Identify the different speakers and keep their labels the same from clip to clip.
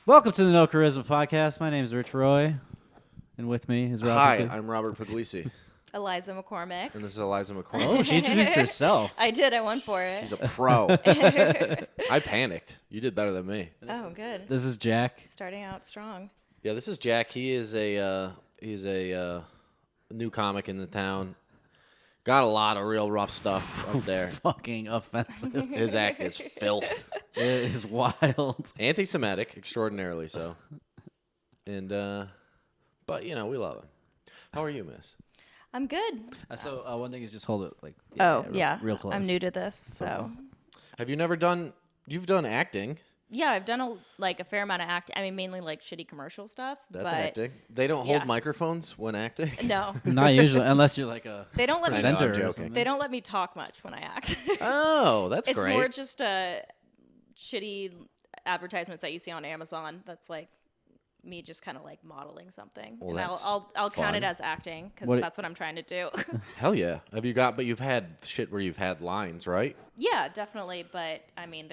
Speaker 1: Welcome to the No Charisma Podcast. My name is Rich Roy, and with me is Robert.
Speaker 2: Hi, I'm Robert Puglisi.
Speaker 3: Eliza McCormick.
Speaker 2: And this is Eliza McCormick.
Speaker 1: Oh, she introduced herself.
Speaker 3: I did. I went for it.
Speaker 2: She's a pro. I panicked. You did better than me.
Speaker 3: Oh, good.
Speaker 1: This is Jack.
Speaker 3: Starting out strong.
Speaker 2: Yeah, this is Jack. He is a new comic in the town. Got a lot of real rough stuff up there.
Speaker 1: Fucking offensive.
Speaker 2: His act is filth.
Speaker 1: It is wild.
Speaker 2: Anti-Semitic, extraordinarily so. And but you know, we love him. How are you, miss?
Speaker 3: I'm good.
Speaker 1: So one thing is just hold it like.
Speaker 3: Real
Speaker 1: close.
Speaker 3: I'm new to this, so.
Speaker 2: Have you never done? You've done acting.
Speaker 3: Yeah, I've done a fair amount of acting. I mean, mainly like shitty commercial stuff.
Speaker 2: That's
Speaker 3: but
Speaker 2: acting. They don't hold
Speaker 3: yeah.
Speaker 2: microphones when acting.
Speaker 3: No,
Speaker 1: Not usually, unless you're like a
Speaker 3: they don't let me.
Speaker 1: presenter
Speaker 2: I'm
Speaker 1: or
Speaker 2: joking.
Speaker 1: something.
Speaker 3: They don't let me talk much when I act.
Speaker 2: Oh, that's
Speaker 3: it's
Speaker 2: great.
Speaker 3: more just shitty advertisements that you see on Amazon. That's like me just kind of like modeling something,
Speaker 2: Well,
Speaker 3: and
Speaker 2: that's
Speaker 3: I'll count it
Speaker 2: fun.
Speaker 3: as acting because
Speaker 1: What-
Speaker 3: that's what I'm trying to do.
Speaker 2: Hell yeah. Have you got? But you've had shit where you've had lines, right?
Speaker 3: Yeah, definitely. But I mean,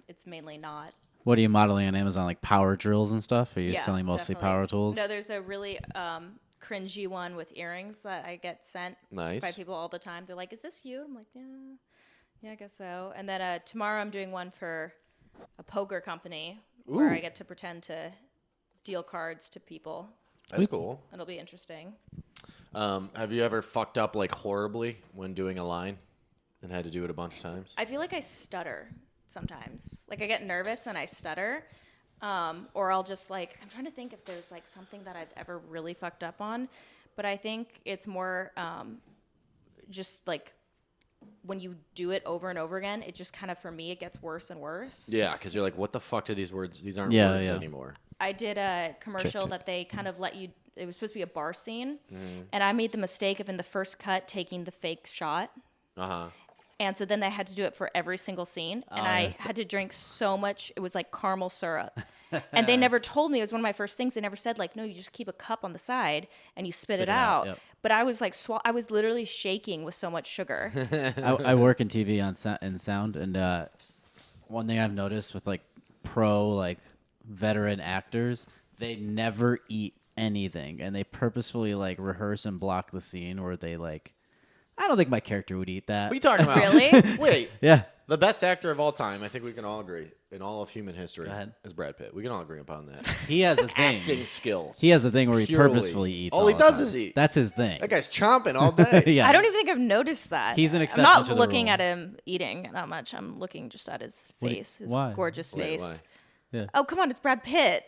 Speaker 3: it's mainly not.
Speaker 1: What are you modeling on Amazon? Like power drills and stuff? Are you
Speaker 3: Yeah,
Speaker 1: selling mostly
Speaker 3: definitely.
Speaker 1: power tools?
Speaker 3: No, there's a really cringy one with earrings that I get sent
Speaker 2: Nice.
Speaker 3: by people all the time. They're like, "Is this you?" I'm like, "Yeah, I guess so." And then tomorrow I'm doing one for a poker company where
Speaker 2: Ooh.
Speaker 3: I get to pretend to deal cards to people.
Speaker 2: That's cool.
Speaker 3: It'll be interesting.
Speaker 2: Have you ever fucked up like horribly when doing a line and had to do it a bunch of times?
Speaker 3: I feel like I stutter sometimes. Like I get nervous and I stutter. Or I'll just like, I'm trying to think if there's like something that I've ever really fucked up on, but I think it's more just like when you do it over and over again, it just kind of, for me, it gets worse and worse.
Speaker 2: Yeah, because you're like, what the fuck do these words? These aren't
Speaker 1: Yeah,
Speaker 2: words
Speaker 1: yeah.
Speaker 2: anymore.
Speaker 3: I did a commercial
Speaker 1: Check.
Speaker 3: that they kind of let you, it was supposed to be a bar scene, and I made the mistake of in the first cut taking the fake shot.
Speaker 2: Uh-huh.
Speaker 3: And so then I had to do it for every single scene. And I had to drink so much. It was like caramel syrup. And they never told me. It was one of my first things. They never said, like, no, you just keep a cup on the side and you spit it out.
Speaker 1: yep.
Speaker 3: But I was like, I was literally shaking with so much sugar.
Speaker 1: I work in TV in sound, and one thing I've noticed with like like veteran actors, they never eat anything, and they purposefully like rehearse and block the scene where they like. I don't think my character would eat that.
Speaker 2: What are you talking about?
Speaker 3: Really?
Speaker 2: Wait.
Speaker 1: Yeah.
Speaker 2: The best actor of all time, I think we can all agree, in all of human history,
Speaker 1: Go ahead.
Speaker 2: is Brad Pitt. We can all agree upon that.
Speaker 1: He has a thing.
Speaker 2: Acting skills.
Speaker 1: He has a thing where he
Speaker 2: Purely.
Speaker 1: purposefully eats.
Speaker 2: All he
Speaker 1: the
Speaker 2: does
Speaker 1: time.
Speaker 2: is eat.
Speaker 1: That's his thing.
Speaker 2: That guy's chomping all day.
Speaker 1: Yeah.
Speaker 3: I don't even think I've noticed that.
Speaker 1: He's an
Speaker 3: I'm
Speaker 1: exception
Speaker 3: not
Speaker 1: to the
Speaker 3: looking
Speaker 1: rule.
Speaker 3: at him eating that much. I'm looking just at his
Speaker 1: What do you-
Speaker 3: face, his
Speaker 1: why?
Speaker 3: gorgeous
Speaker 2: Wait,
Speaker 3: face.
Speaker 2: why?
Speaker 3: Oh, come on. It's Brad Pitt.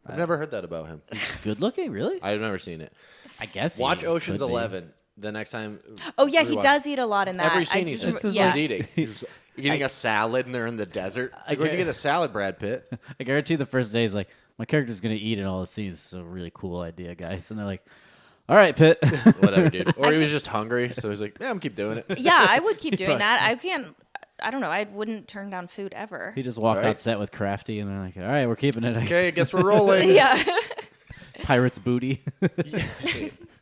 Speaker 2: I've never heard that about him.
Speaker 1: Good looking, really?
Speaker 2: I've never seen it.
Speaker 1: I guess.
Speaker 2: Watch
Speaker 1: he
Speaker 2: Ocean's
Speaker 1: could be.
Speaker 2: 11 the next time.
Speaker 3: Oh, yeah. He
Speaker 2: rewatch.
Speaker 3: does eat a lot in that.
Speaker 2: Every scene he's in,
Speaker 1: It's his
Speaker 3: yeah.
Speaker 2: he's eating. He's eating a salad and they're in the desert. Like, where'd you
Speaker 1: get-
Speaker 2: get a salad, Brad Pitt?
Speaker 1: I guarantee the first day is like, my character's gonna eat in all the scenes. It's a really cool idea, guys. And they're like, all right, Pitt.
Speaker 2: Whatever, dude. Or he was just hungry, so he's like, yeah, I'm gonna keep doing it.
Speaker 3: Yeah, I would keep doing
Speaker 1: probably-
Speaker 3: that. I don't know. I wouldn't turn down food ever.
Speaker 1: He just walked
Speaker 2: Right.
Speaker 1: out set with Crafty, and they're like, all right, we're keeping it.
Speaker 2: Okay, I guess we're rolling.
Speaker 3: Yeah.
Speaker 1: Pirate's booty.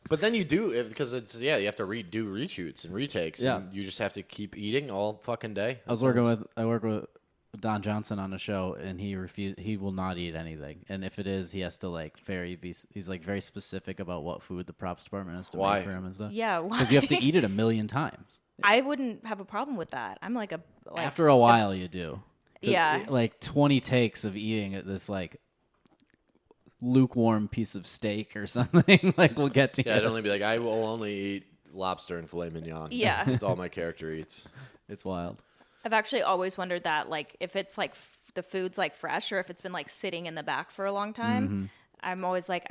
Speaker 2: But then you do, because you have to redo reshoots and retakes,
Speaker 1: Yeah.
Speaker 2: and you just have to keep eating all fucking day.
Speaker 1: I work with Don Johnson on a show, and he will not eat anything. And if it is, he has to like he's like very specific about what food the props department has to
Speaker 2: Why?
Speaker 1: make for him and stuff.
Speaker 3: Yeah.
Speaker 1: Because you have to eat it a million times.
Speaker 3: I wouldn't have a problem with that. I'm like
Speaker 1: After a while, you do.
Speaker 3: Yeah.
Speaker 1: Like 20 takes of eating this like lukewarm piece of steak or something. Like we'll get to.
Speaker 2: Yeah, I'd only be like, I will only eat lobster and filet mignon.
Speaker 3: Yeah.
Speaker 2: That's all my character eats.
Speaker 1: It's wild.
Speaker 3: I've actually always wondered that, like, if it's like the food's like fresh or if it's been like sitting in the back for a long time.
Speaker 1: Mm-hmm.
Speaker 3: I'm always like,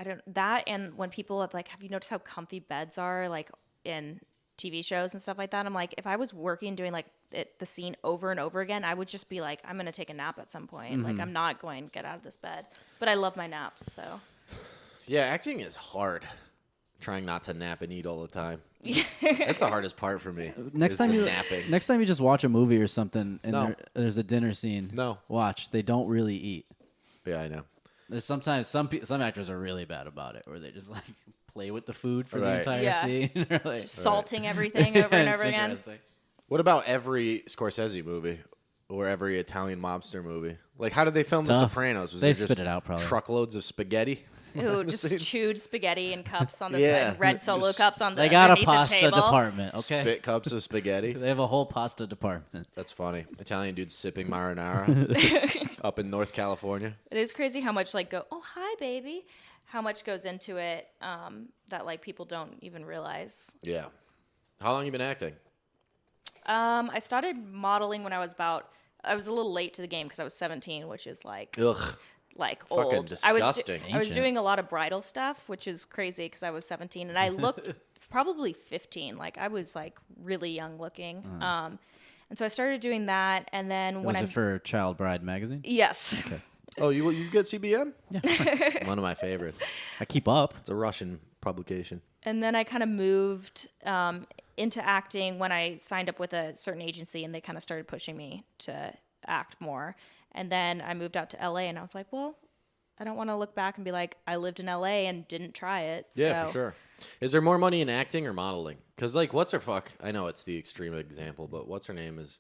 Speaker 3: and when people have you noticed how comfy beds are like in TV shows and stuff like that? I'm like, if I was working doing like the scene over and over again, I would just be like, I'm gonna take a nap at some point.
Speaker 1: Mm-hmm.
Speaker 3: Like, I'm not going to get out of this bed. But I love my naps, so.
Speaker 2: Yeah, acting is hard. Trying not to nap and eat all the time. That's the hardest part for me.
Speaker 1: Next
Speaker 2: is
Speaker 1: time
Speaker 2: the
Speaker 1: you
Speaker 2: napping.
Speaker 1: next time you just watch a movie or something, and
Speaker 2: No.
Speaker 1: there's a dinner scene.
Speaker 2: No.
Speaker 1: Watch. They don't really eat.
Speaker 2: Yeah, I know.
Speaker 1: There's sometimes some actors are really bad about it, where they just like play with the food for the
Speaker 2: Right.
Speaker 1: entire
Speaker 3: Yeah.
Speaker 1: scene. Or, like,
Speaker 3: Salting everything over and
Speaker 1: it's
Speaker 3: over again.
Speaker 1: interesting.
Speaker 2: What about every Scorsese movie? or every Italian mobster movie. Like, how did they film The
Speaker 1: tough.
Speaker 2: Sopranos? Was
Speaker 1: They
Speaker 2: it just
Speaker 1: spit it out, probably.
Speaker 2: truckloads of spaghetti?
Speaker 3: Who just chewed spaghetti in cups on the
Speaker 2: Yeah.
Speaker 3: side, red Solo
Speaker 2: Just-
Speaker 3: cups on the
Speaker 1: They got a
Speaker 3: underneath the
Speaker 1: pasta
Speaker 3: table.
Speaker 1: department, okay?
Speaker 2: Spit cups of spaghetti.
Speaker 1: They have a whole pasta department.
Speaker 2: That's funny. Italian dude sipping marinara up in North California.
Speaker 3: It is crazy how much like oh hi baby, how much goes into it that like people don't even realize.
Speaker 2: Yeah. How long you been acting?
Speaker 3: I started modeling when I was a little late to the game because I was 17, which is like
Speaker 2: Ugh.
Speaker 3: old.
Speaker 2: Fucking
Speaker 3: I was
Speaker 2: disgusting.
Speaker 3: I was
Speaker 1: Ancient.
Speaker 3: doing a lot of bridal stuff, which is crazy because I was 17 and I looked probably 15. Like I was like really young looking. And so I started doing that, and then when
Speaker 1: Was
Speaker 3: I
Speaker 1: it for Child Bride magazine?
Speaker 3: yes.
Speaker 2: Oh, you get CBM?
Speaker 1: Yeah, of course.
Speaker 2: One of my favorites.
Speaker 1: I keep up.
Speaker 2: It's a Russian publication.
Speaker 3: And then I kind of moved into acting when I signed up with a certain agency, and they kind of started pushing me to act more. And then I moved out to LA, and I was like, well, I don't want to look back and be like, I lived in LA and didn't try it.
Speaker 2: Yeah,
Speaker 3: so.
Speaker 2: for sure. Is there more money in acting or modeling? Because, like, what's her fuck? I know it's the extreme example, but what's her name is,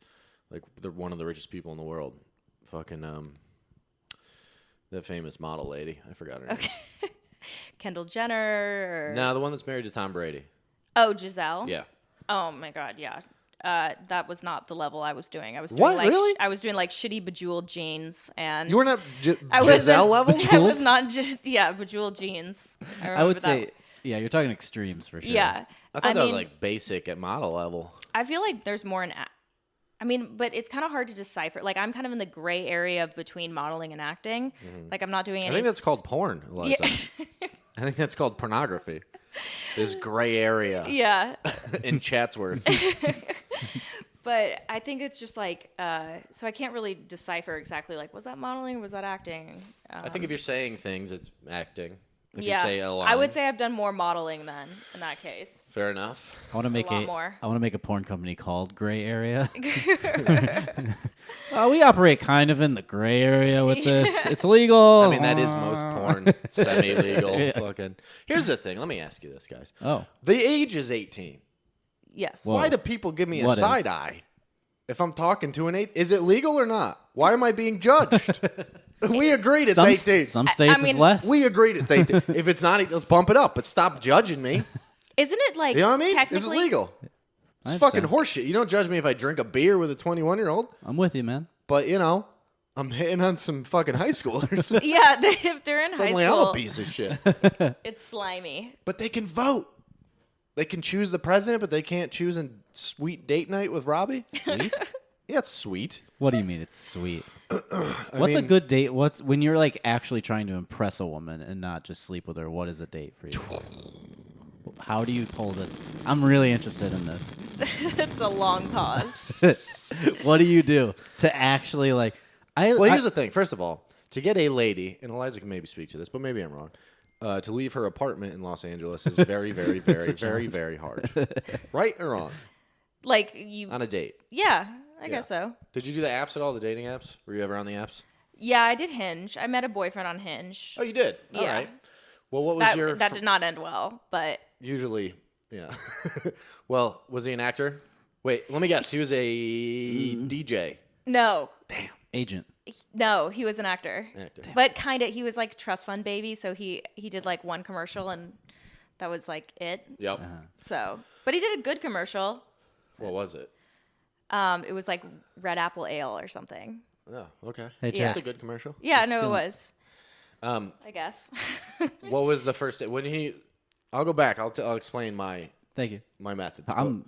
Speaker 2: like, one of the richest people in the world. Fucking, the famous model lady. I forgot her name.
Speaker 3: Kendall Jenner. Or...
Speaker 2: No, the one that's married to Tom Brady.
Speaker 3: Oh, Giselle.
Speaker 2: Yeah.
Speaker 3: Oh my God, yeah. That was not the level I was doing. I was doing
Speaker 2: What?
Speaker 3: like
Speaker 2: Really?
Speaker 3: I was doing like shitty bejeweled jeans, and
Speaker 2: You were not
Speaker 3: I wasn't-
Speaker 2: Giselle level?
Speaker 3: I was not just bejeweled jeans.
Speaker 1: I would
Speaker 3: remember
Speaker 1: say,
Speaker 3: that.
Speaker 1: yeah, you're talking extremes for sure.
Speaker 3: Yeah.
Speaker 2: I thought that was,
Speaker 3: mean,
Speaker 2: like, basic at model level.
Speaker 3: I feel like there's more in. I mean, but it's kind of hard to decipher. Like I'm kind of in the gray area between modeling and acting. Like I'm not doing any.
Speaker 2: I think that's called porn, Eliza.
Speaker 3: Yeah.
Speaker 2: I think that's called pornography. This gray area
Speaker 3: Yeah.
Speaker 2: in Chatsworth.
Speaker 3: But I think it's just like, so I can't really decipher exactly like, was that modeling or was that acting?
Speaker 2: I think if you're saying things, it's acting. If
Speaker 3: Yeah.
Speaker 2: you say a line,
Speaker 3: I would say I've done more modeling then in that case.
Speaker 2: fair enough.
Speaker 1: I want to make
Speaker 3: lot more.
Speaker 1: I want to make a porn company called Gray Area. We operate kind of in the gray area with this. It's legal.
Speaker 2: I mean, that is most porn, semi-legal.
Speaker 1: Yeah.
Speaker 2: Fucking. Here's the thing. Let me ask you this, guys.
Speaker 1: Oh,
Speaker 2: The age is 18.
Speaker 3: Yes.
Speaker 1: Whoa.
Speaker 2: Why do people give me a
Speaker 1: What is?
Speaker 2: side eye if I'm talking to an 8? Is it legal or not? Why am I being judged? We agreed it's
Speaker 1: some
Speaker 2: 18.
Speaker 1: some states
Speaker 3: mean,
Speaker 1: it's less.
Speaker 2: We agreed it's 18. If it's not, let's bump it up. But stop judging me.
Speaker 3: Isn't it like
Speaker 2: You know what I mean?
Speaker 3: technically
Speaker 2: This is legal. It's
Speaker 1: I'd
Speaker 2: fucking
Speaker 1: say.
Speaker 2: horseshit. You don't judge me if I drink a beer with a 21-year-old.
Speaker 1: I'm with you, man.
Speaker 2: But, you know, I'm hitting on some fucking high schoolers.
Speaker 3: Yeah, if they're in
Speaker 2: Suddenly
Speaker 3: high
Speaker 2: I'm
Speaker 3: school,
Speaker 2: a piece of shit.
Speaker 3: it's slimy.
Speaker 2: But they can vote. They can choose the president, but they can't choose a sweet date night with Robbie.
Speaker 1: Sweet.
Speaker 2: Yeah, it's sweet.
Speaker 1: What do you mean it's sweet? What's a
Speaker 2: mean-
Speaker 1: good date? What's when you're like actually trying to impress a woman and not just sleep with her? What is a date for you? How do you pull this? I'm really interested in this.
Speaker 3: It's a long pause.
Speaker 1: What do you do to actually like?
Speaker 2: Well, here's the thing. First of all, to get a lady, and Eliza can maybe speak to this, but maybe I'm wrong, to leave her apartment in Los Angeles is very, very, very, very, very hard. Right or wrong?
Speaker 3: Like you,
Speaker 2: On a date.
Speaker 3: yeah, I guess so.
Speaker 2: Did you do the apps at all, the dating apps? Were you ever on the apps?
Speaker 3: Yeah, I did Hinge. I met a boyfriend on Hinge.
Speaker 2: Oh, you did? All
Speaker 3: Yeah.
Speaker 2: right. Well, what was your...
Speaker 3: That did not end well, but
Speaker 2: Usually, yeah. Well, was he an actor? Wait, let me guess. He was a DJ.
Speaker 3: no,
Speaker 1: agent.
Speaker 3: no, he was an actor.
Speaker 2: Actor.
Speaker 3: But kind of, he was like trust fund baby, so he did like one commercial and that was like it.
Speaker 2: Yep.
Speaker 3: So, but he did a good commercial.
Speaker 2: What was it?
Speaker 3: It was like Red Apple Ale or something.
Speaker 2: Oh, okay.
Speaker 1: Hey,
Speaker 3: Yeah.
Speaker 2: That's a good commercial.
Speaker 3: Yeah, no,
Speaker 1: still-
Speaker 3: it was. I guess.
Speaker 2: What was the first... When he... I'll go back. I'll explain my
Speaker 1: Thank you.
Speaker 2: methods.
Speaker 1: I'm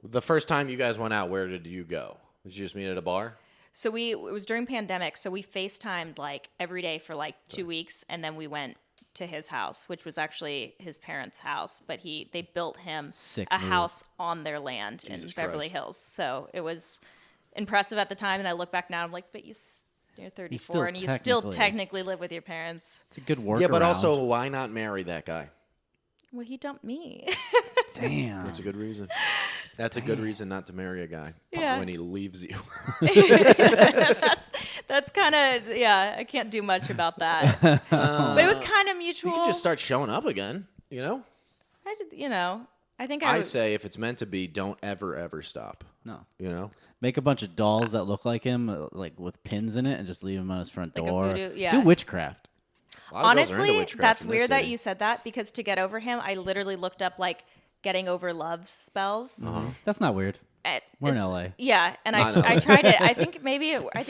Speaker 2: The first time you guys went out, where did you go? Did you just meet at a bar?
Speaker 3: So it was during pandemic, so we FaceTimed like every day for like 2 weeks, and then we went to his house, which was actually his parents' house, but they built him
Speaker 1: Sick
Speaker 3: a
Speaker 1: move.
Speaker 3: house on their land
Speaker 2: Jesus
Speaker 3: in Beverly
Speaker 2: Christ.
Speaker 3: Hills. So it was impressive at the time, and I look back now, I'm like, but you're 34,
Speaker 1: still
Speaker 3: and you still
Speaker 1: technically-
Speaker 3: technically live with your parents.
Speaker 1: It's a good work.
Speaker 2: Yeah, but also, why not marry that guy?
Speaker 3: Well, he dumped me.
Speaker 1: damn.
Speaker 2: That's a good reason. That's a good reason not to marry a guy
Speaker 3: Yeah.
Speaker 2: when he leaves you.
Speaker 3: That's kind of, yeah, I can't do much about that. But it was kind of
Speaker 2: You
Speaker 3: mutual.
Speaker 2: could just start showing up again, you know?
Speaker 3: I think
Speaker 2: I say if it's meant to be, don't ever, ever stop,
Speaker 1: No.
Speaker 2: you know?
Speaker 1: Make a bunch of dolls that look like him, like with pins in it, and just leave him on his front
Speaker 3: Like a
Speaker 1: door.
Speaker 3: voodoo- yeah.
Speaker 1: Do witchcraft.
Speaker 2: A lot of girls are into
Speaker 3: Honestly,
Speaker 2: witchcraft
Speaker 3: that's
Speaker 2: in this
Speaker 3: weird that
Speaker 2: city.
Speaker 3: you said that because to get over him, I literally looked up like getting over love spells.
Speaker 1: That's not weird. We're in
Speaker 3: It's-
Speaker 1: LA.
Speaker 3: Yeah, and
Speaker 2: Not in LA.
Speaker 3: I tried it. I think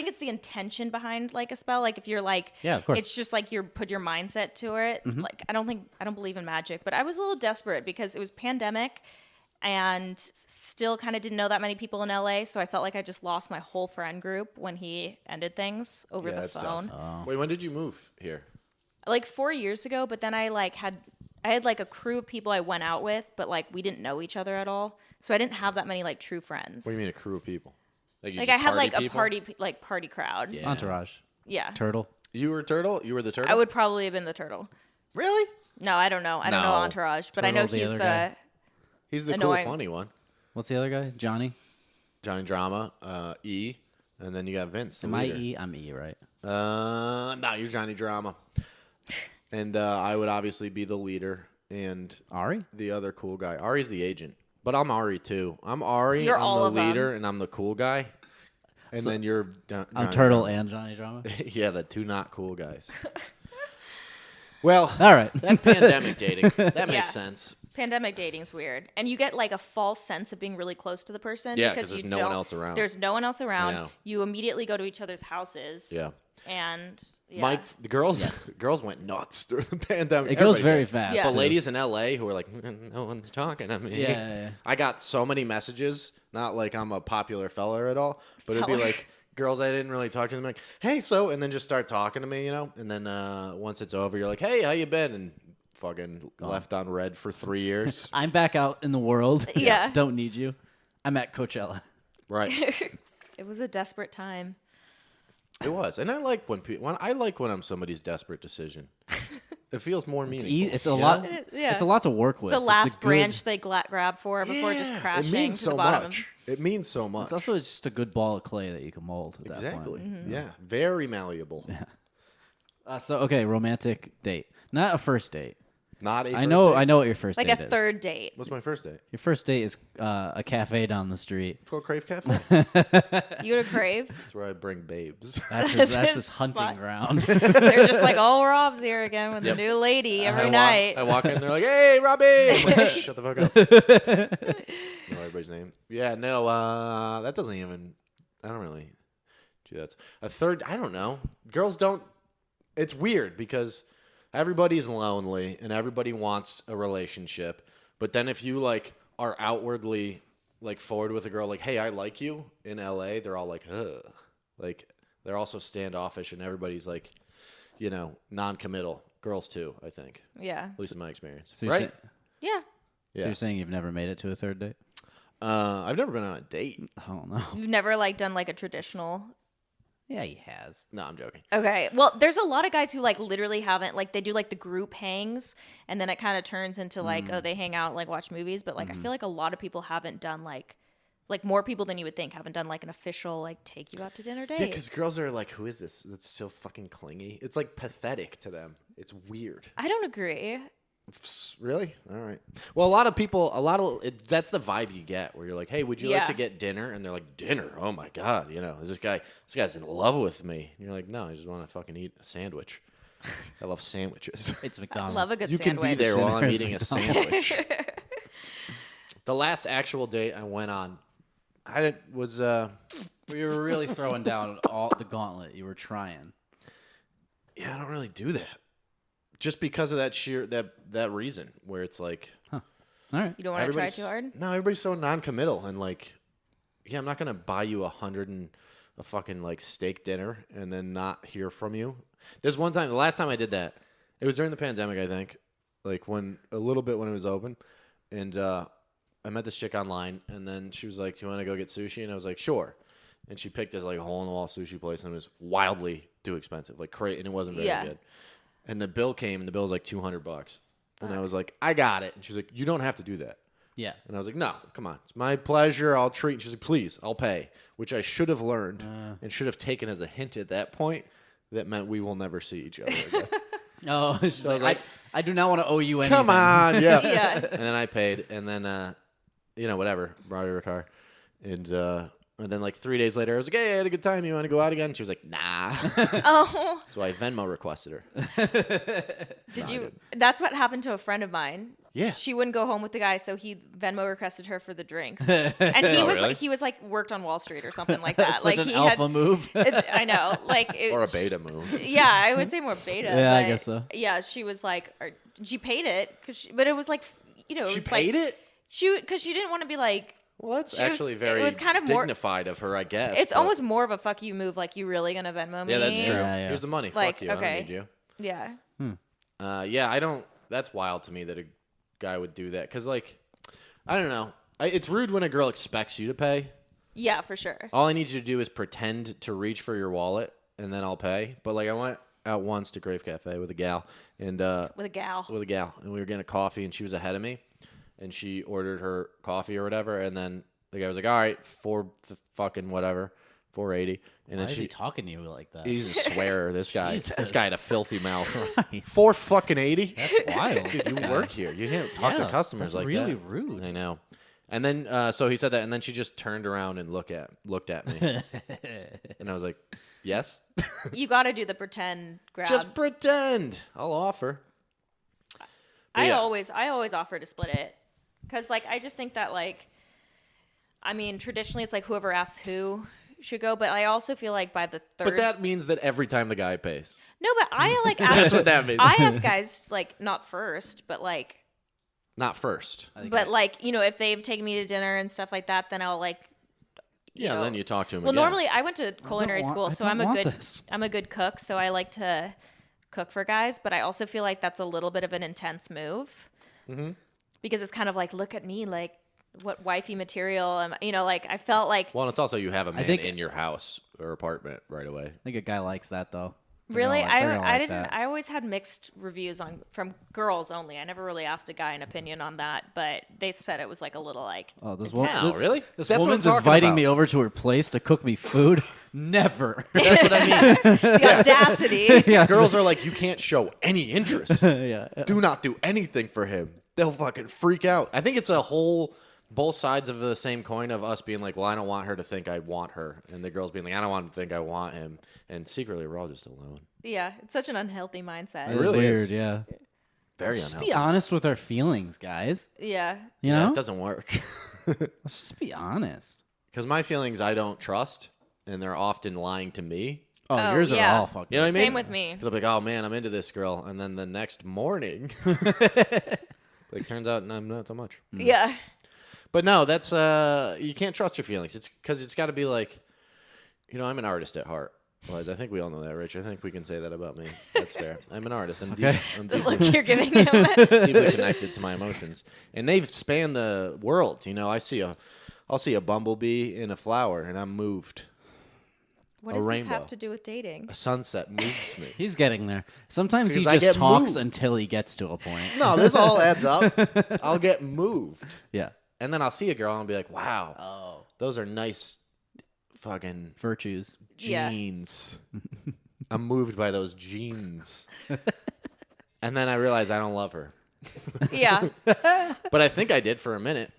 Speaker 3: it's the intention behind like a spell. Like if you're like,
Speaker 1: Yeah, of course.
Speaker 3: it's just like you put your mindset to it. Like I don't believe in magic, but I was a little desperate because it was pandemic, and still kind of didn't know that many people in LA. So I felt like I just lost my whole friend group when he ended things over the
Speaker 2: that's tough.
Speaker 3: phone.
Speaker 2: Wait, when did you move here?
Speaker 3: Like 4 years ago, but then I had like a crew of people I went out with, but like we didn't know each other at all. So I didn't have that many like true friends.
Speaker 2: What do you mean a crew of people? You
Speaker 3: Like
Speaker 2: just
Speaker 3: I had like
Speaker 2: people?
Speaker 3: a party crowd.
Speaker 2: Yeah.
Speaker 1: Entourage.
Speaker 3: Yeah.
Speaker 1: Turtle.
Speaker 2: You were turtle. You were the turtle.
Speaker 3: I would probably have been the turtle.
Speaker 2: Really?
Speaker 3: No, I don't know. I don't know
Speaker 2: No.
Speaker 3: Entourage, but I know
Speaker 1: Turtle, the
Speaker 3: he's
Speaker 1: other
Speaker 3: the
Speaker 1: guy.
Speaker 2: He's the
Speaker 3: Annoying.
Speaker 2: cool, funny one.
Speaker 1: What's the other guy? Johnny.
Speaker 2: Johnny Drama, E, and then you got Vince. The
Speaker 1: Am I
Speaker 2: leader.
Speaker 1: E? I'm E, right?
Speaker 2: No, you're Johnny Drama. And I would obviously be the leader and
Speaker 1: Ari?
Speaker 2: the other cool guy. Ari's the agent, but I'm Ari too. I'm Ari.
Speaker 3: You're
Speaker 2: I'm
Speaker 3: all
Speaker 2: the
Speaker 3: of them.
Speaker 2: leader, and I'm the cool guy. And then you're
Speaker 1: I'm
Speaker 2: Johnny
Speaker 1: Turtle
Speaker 2: Drama.
Speaker 1: and Johnny Drama.
Speaker 2: Yeah, the two not cool guys. Well,
Speaker 1: All right.
Speaker 2: that's pandemic dating. That
Speaker 3: Yeah.
Speaker 2: makes sense.
Speaker 3: pandemic dating's weird, and you get like a false sense of being really close to the person.
Speaker 2: Yeah,
Speaker 3: because
Speaker 2: 'cause there's
Speaker 3: you
Speaker 2: no one
Speaker 3: don't-
Speaker 2: else around.
Speaker 3: There's no one else around.
Speaker 2: know.
Speaker 3: You immediately go to each other's houses.
Speaker 2: Yeah.
Speaker 3: And yeah.
Speaker 2: Mike, the girls went nuts during the pandemic.
Speaker 1: It goes
Speaker 2: Everybody
Speaker 1: very
Speaker 2: did.
Speaker 1: fast.
Speaker 3: Yeah.
Speaker 2: The
Speaker 1: too.
Speaker 2: ladies in LA who were like, no one's talking to me.
Speaker 1: Yeah.
Speaker 2: I got so many messages, not like I'm a popular fella at all, but it'd be
Speaker 3: Feller.
Speaker 2: like girls I didn't really talk to them like, hey, so, and then just start talking to me, you know? And then once it's over, you're like, hey, how you been? And fucking left on red for 3 years.
Speaker 1: I'm back out in the world.
Speaker 3: Yeah.
Speaker 1: Don't need you. I'm at Coachella.
Speaker 2: Right.
Speaker 3: It was a desperate time.
Speaker 2: It was. And I like when when I'm somebody's desperate decision. It feels more meaningful.
Speaker 1: It's a
Speaker 2: you
Speaker 1: lot.
Speaker 2: know?
Speaker 3: Yeah.
Speaker 1: It's a lot to work with.
Speaker 3: The
Speaker 1: It's a
Speaker 3: last
Speaker 1: good-
Speaker 3: branch they grab for before just
Speaker 2: Yeah,
Speaker 3: crashing
Speaker 2: It means
Speaker 3: to
Speaker 2: so
Speaker 3: the bottom.
Speaker 2: much. It means so much.
Speaker 1: It's also just a good ball of clay that you can mold. At that
Speaker 2: Exactly.
Speaker 1: point.
Speaker 2: Yeah. Very malleable.
Speaker 1: So okay, romantic date, not a first date.
Speaker 2: Not a
Speaker 1: I know what your first
Speaker 3: Like
Speaker 1: date
Speaker 3: a
Speaker 1: is.
Speaker 3: third date.
Speaker 2: What's my first date?
Speaker 1: Your first date is a cafe down the street.
Speaker 2: It's called Crave Cafe.
Speaker 3: You go to Crave.
Speaker 2: That's where I bring babes.
Speaker 1: That's
Speaker 3: That's
Speaker 1: his
Speaker 3: his
Speaker 1: hunting
Speaker 3: spot.
Speaker 1: ground.
Speaker 3: They're just like, oh, Rob's here again with
Speaker 2: Yep.
Speaker 3: a new lady every
Speaker 2: I
Speaker 3: night.
Speaker 2: walk in, they're like, hey, Robbie. I'm like, shut the fuck up. Know everybody's name. Yeah, no, that doesn't even, I don't really do that. A third, I don't know. Girls don't, it's weird because everybody's lonely and everybody wants a relationship. But then if you like are outwardly like forward with a girl, like, hey, I like you in LA, they're all like, ugh. Like, they're also standoffish and everybody's like, you know, non-committal. Girls too, I think.
Speaker 3: Yeah.
Speaker 2: At least in my experience.
Speaker 1: So you're
Speaker 2: Right?
Speaker 1: saying-
Speaker 3: Yeah.
Speaker 1: So
Speaker 2: Yeah.
Speaker 1: you're saying you've never made it to a third date?
Speaker 2: I've never been on a date.
Speaker 1: I don't know.
Speaker 3: You've never like done like a traditional.
Speaker 1: Yeah, he has.
Speaker 2: No, I'm joking.
Speaker 3: Okay. Well, there's a lot of guys who like literally haven't like they do like the group hangs and then it kind of turns into like oh they hang out like watch movies, but like I feel like a lot of people haven't done like more people than you would think haven't done like an official like take you out to dinner date.
Speaker 2: Yeah, because girls are like, who is this? That's so fucking clingy. It's like pathetic to them. It's weird.
Speaker 3: I don't agree.
Speaker 2: Really? All right. Well, a lot of people, that's the vibe you get where you're like, hey, would you like
Speaker 3: Yeah.
Speaker 2: to get dinner? And they're like, dinner? Oh my God. You know, this guy's in love with me. And you're like, no, I just want to fucking eat a sandwich. I love sandwiches.
Speaker 1: It's
Speaker 3: I
Speaker 1: McDonald's.
Speaker 3: love a good
Speaker 2: You
Speaker 3: sandwich.
Speaker 2: can be there while I'm
Speaker 1: Dinner is
Speaker 2: eating a
Speaker 1: McDonald's.
Speaker 2: sandwich. The last actual date I went on, was
Speaker 1: We were really throwing down all the gauntlet. You were trying.
Speaker 2: yeah, I don't really do that. Just because of that reason where it's like
Speaker 1: All right.
Speaker 3: You don't want to try
Speaker 2: everybody's-
Speaker 3: too hard?
Speaker 2: No, everybody's so non-committal and like, yeah, I'm not gonna buy you a fucking like steak dinner and then not hear from you. There's one time, the last time I did that, it was during the pandemic, I think, like when it was open, and I met this chick online, and then she was like, "You want to go get sushi?" And I was like, "Sure." And she picked this like hole-in-the-wall sushi place, and it was wildly too expensive, like crazy, and it wasn't very
Speaker 3: Yeah.
Speaker 2: good. And the bill came, and the bill was like $200, and I was like, "I got it." And she's like, "You don't have to do that."
Speaker 1: Yeah.
Speaker 2: And I was like, no, come on. It's my pleasure. I'll treat. And she's like, please, I'll pay. Which I should have learned and should have taken as a hint at that point. That meant we will never see each other again.
Speaker 1: Oh, she's
Speaker 2: I was
Speaker 1: like,
Speaker 2: like,
Speaker 1: I do not want to owe you anything.
Speaker 2: come on. Yeah.
Speaker 3: Yeah.
Speaker 2: And then I paid. And then, whatever. Brought her a car. And And then like 3 days later, I was like, hey, I had a good time. You want to go out again? She was like, nah.
Speaker 3: Oh.
Speaker 2: So I Venmo requested her.
Speaker 3: Did you? That's what happened to a friend of mine.
Speaker 2: Yeah.
Speaker 3: She wouldn't go home with the guy, so he Venmo requested her for the drinks. And he was
Speaker 2: really?
Speaker 3: like, worked on Wall Street or something like that.
Speaker 1: That's
Speaker 3: like
Speaker 1: such an
Speaker 3: he
Speaker 1: alpha move.
Speaker 3: I know, like
Speaker 2: Or a beta move.
Speaker 3: Yeah, I would say more beta.
Speaker 1: Yeah, I
Speaker 3: but
Speaker 1: guess so.
Speaker 3: Yeah, she was like, she paid it but it was like, it
Speaker 2: She
Speaker 3: was
Speaker 2: paid
Speaker 3: like,
Speaker 2: it?
Speaker 3: because she didn't want to be like.
Speaker 2: Well, that's
Speaker 3: It was-
Speaker 2: actually
Speaker 3: it
Speaker 2: very
Speaker 3: was kind of more-
Speaker 2: dignified of her, I guess.
Speaker 3: It's
Speaker 2: but-
Speaker 3: almost more of a fuck you move. Like, you really gonna Venmo me?
Speaker 2: Yeah, that's true.
Speaker 1: Yeah.
Speaker 2: Here's the money.
Speaker 3: Like,
Speaker 2: Fuck you. I
Speaker 3: okay.
Speaker 2: don't need you.
Speaker 3: Yeah.
Speaker 2: Yeah, I don't. That's wild to me that a guy would do that. Because, like, I don't know. It's rude when a girl expects you to pay.
Speaker 3: Yeah, for sure.
Speaker 2: All I need you to do is pretend to reach for your wallet, and then I'll pay. But, like, I went out once to Grave Cafe with a gal. And,
Speaker 3: With a gal.
Speaker 2: and we were getting a coffee, and she was ahead of me. And she ordered her coffee or whatever. And then the guy was like, all right, fucking whatever, $4.80. And
Speaker 1: Why
Speaker 2: then
Speaker 1: is he talking to you like that?
Speaker 2: He's a swearer, this guy.
Speaker 1: Jesus.
Speaker 2: This guy had a filthy mouth.
Speaker 1: Right.
Speaker 2: $4.80.
Speaker 1: That's wild.
Speaker 2: Dude, you work here. You can't talk to
Speaker 1: Yeah,
Speaker 2: customers
Speaker 1: that's
Speaker 2: like
Speaker 1: really
Speaker 2: that.
Speaker 1: rude.
Speaker 2: I know. And then, so he said that, and then she just turned around and looked at me, and I was like, "Yes."
Speaker 3: You got to do the pretend grab.
Speaker 2: Just pretend. I'll offer. But
Speaker 3: I
Speaker 2: yeah.
Speaker 3: always offer to split it, because like I just think that like, I mean, traditionally it's like whoever asks who should go, but I also feel like by the third.
Speaker 2: But that means that every time the guy pays.
Speaker 3: No, but I like ask.
Speaker 2: That's what that means.
Speaker 3: I ask guys like not first, but like,
Speaker 2: Not first.
Speaker 3: like if they've taken me to dinner and stuff like that, then I'll like.
Speaker 2: Yeah,
Speaker 3: know-
Speaker 2: then you talk to him
Speaker 3: Well,
Speaker 2: again.
Speaker 3: normally I went to culinary
Speaker 1: want-
Speaker 3: school,
Speaker 1: I
Speaker 3: so
Speaker 1: don't
Speaker 3: I'm a
Speaker 1: want
Speaker 3: good
Speaker 1: this.
Speaker 3: I'm a good cook, so I like to cook for guys, but I also feel like that's a little bit of an intense move.
Speaker 2: Mm-hmm.
Speaker 3: Because it's kind of like, look at me, like what wifey material, and like I felt like
Speaker 2: Well, and it's also you have a man
Speaker 1: think-
Speaker 2: in your house or apartment right away.
Speaker 1: I think a guy likes that though.
Speaker 3: really
Speaker 1: They're gonna
Speaker 3: I
Speaker 1: like
Speaker 3: didn't
Speaker 1: that.
Speaker 3: I always had mixed reviews from girls only. I never really asked a guy an opinion on that, but they said it was like a little like
Speaker 1: Oh, this
Speaker 3: intense.
Speaker 1: woman.
Speaker 2: Oh, really?
Speaker 1: This
Speaker 2: That's what I'm
Speaker 1: woman's
Speaker 2: talking
Speaker 1: inviting
Speaker 2: about.
Speaker 1: me over to her place to cook me food. Never.
Speaker 2: That's what I mean.
Speaker 3: The audacity.
Speaker 1: yeah.
Speaker 2: Girls are like, you can't show any interest.
Speaker 1: Yeah.
Speaker 2: Do not do anything for him. They'll fucking freak out. I think it's a whole, both sides of the same coin of us being like, well, I don't want her to think I want her. And the girls being like, I don't want him to think I want him. And secretly, we're all just alone.
Speaker 3: Yeah, it's such an unhealthy mindset.
Speaker 1: It is
Speaker 2: really
Speaker 1: weird.
Speaker 2: is.
Speaker 1: Yeah.
Speaker 2: Very
Speaker 1: Let's just
Speaker 2: unhealthy.
Speaker 1: be honest with our feelings, guys.
Speaker 3: Yeah.
Speaker 1: You
Speaker 2: Yeah,
Speaker 1: know,
Speaker 2: it doesn't work.
Speaker 1: let's just be honest.
Speaker 2: Because my feelings I don't trust, and they're often lying to me.
Speaker 1: Oh,
Speaker 3: Oh,
Speaker 1: yours
Speaker 3: yeah.
Speaker 1: are all fucking.
Speaker 2: You know what I mean?
Speaker 3: Same with me.
Speaker 2: Because I'm like, oh man, I'm into this girl. And then the next morning, like, turns out I'm not so much.
Speaker 3: Yeah.
Speaker 2: But no, that's you can't trust your feelings. It's because it's got to be like, I'm an artist at heart. Liz, I think we all know that, Rich. I think we can say that about me. That's fair. I'm an artist. I'm,
Speaker 1: Okay.
Speaker 2: I'm
Speaker 3: The
Speaker 2: deeply,
Speaker 3: look you're giving him.
Speaker 2: deeply connected to my emotions, and they've spanned the world. I'll see a bumblebee in a flower, and I'm moved.
Speaker 3: What
Speaker 2: A
Speaker 3: does this
Speaker 2: rainbow.
Speaker 3: have to do with dating?
Speaker 2: A sunset moves me.
Speaker 1: He's getting there. Sometimes he
Speaker 2: Because I
Speaker 1: just
Speaker 2: get
Speaker 1: talks
Speaker 2: moved.
Speaker 1: until he gets to a point.
Speaker 2: No, this all adds up. I'll get moved,
Speaker 1: Yeah.
Speaker 2: and then I'll see a girl and I'll be like, "Wow,
Speaker 1: Oh.
Speaker 2: those are nice, fucking
Speaker 1: Virtues.
Speaker 3: Yeah.
Speaker 2: jeans." I'm moved by those jeans. And then I realize I don't love her.
Speaker 3: Yeah.
Speaker 2: But I think I did for a minute.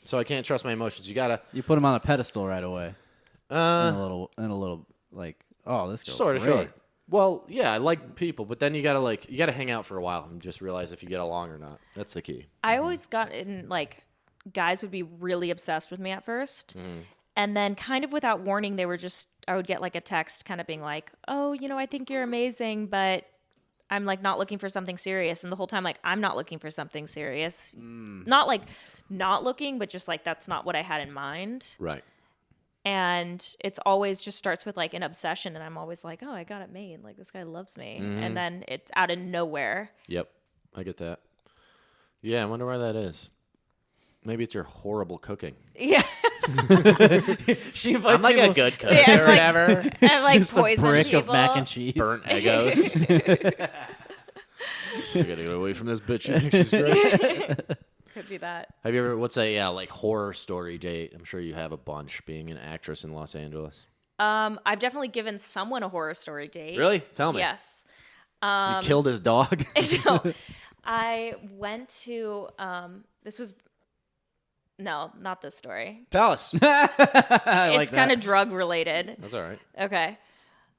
Speaker 2: So I can't trust my emotions. You gotta
Speaker 1: You put him on a pedestal right away. In
Speaker 2: uh
Speaker 1: a little like, oh, this girl's
Speaker 2: sort of
Speaker 1: great.
Speaker 2: sure. Well, yeah, I like people, but then you gotta hang out for a while and just realize if you get along or not. That's the key.
Speaker 3: I always got in like guys would be really obsessed with me at first. And then kind of without warning, I would get like a text kind of being like, oh, I think you're amazing, but I'm like not looking for something serious. And the whole time, like, I'm not looking for something serious. Not like not looking, but just like that's not what I had in mind.
Speaker 2: Right.
Speaker 3: And it's always just starts with like an obsession. And I'm always like, oh, I got it made. Like this guy loves me. And then it's out of nowhere.
Speaker 2: Yep. I get that. Yeah, I wonder why that is. Maybe it's your horrible cooking.
Speaker 3: Yeah.
Speaker 1: She invites
Speaker 2: I'm like
Speaker 1: people,
Speaker 2: a good cook
Speaker 3: Yeah,
Speaker 2: or
Speaker 3: like-
Speaker 2: whatever.
Speaker 3: And like
Speaker 1: just
Speaker 3: poison
Speaker 1: a brick
Speaker 3: people.
Speaker 1: of mac and cheese.
Speaker 2: Burnt Eggos. I gotta get away from this bitch. She thinks she's great.
Speaker 3: Could be that.
Speaker 2: Have you ever, what's a like horror story date? I'm sure you have a bunch being an actress in Los Angeles.
Speaker 3: I've definitely given someone a horror story date.
Speaker 2: Really? Tell me.
Speaker 3: Yes.
Speaker 2: You killed his dog?
Speaker 3: No, I went to this was No, not this story.
Speaker 2: Tell us.
Speaker 3: It's kind of drug related.
Speaker 2: That's all right.
Speaker 3: Okay.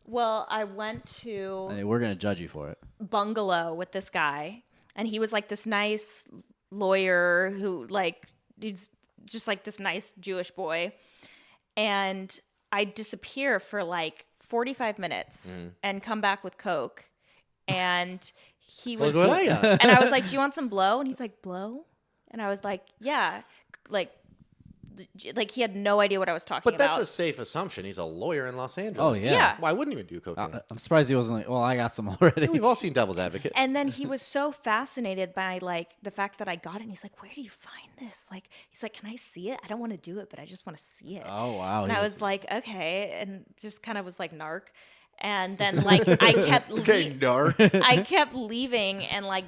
Speaker 3: Well, I went to
Speaker 1: Hey, we're gonna judge you for it.
Speaker 3: bungalow with this guy, and he was like this nice lawyer who like he's just like this nice Jewish boy, and I disappear for like 45 minutes and come back with Coke, and he was
Speaker 2: Look what I got.
Speaker 3: and I was like, do you want some blow? And he's like, blow? And I was like, yeah, like he had no idea what I was talking
Speaker 2: But
Speaker 3: about.
Speaker 2: that's a safe assumption. He's a lawyer in Los Angeles.
Speaker 1: Oh, yeah.
Speaker 3: Yeah.
Speaker 2: Why wouldn't he do cocaine?
Speaker 1: I'm surprised he wasn't like, well, I got some already.
Speaker 2: We've all seen Devil's Advocate.
Speaker 3: And then he was so fascinated by like the fact that I got it. And he's like, where do you find this? Like, he's like, can I see it? I don't want to do it, but I just want to see it.
Speaker 1: Oh, wow.
Speaker 3: And
Speaker 1: he
Speaker 3: I was like, okay. And just kind of was like narc. And then like I kept
Speaker 2: narc.
Speaker 3: I kept leaving and like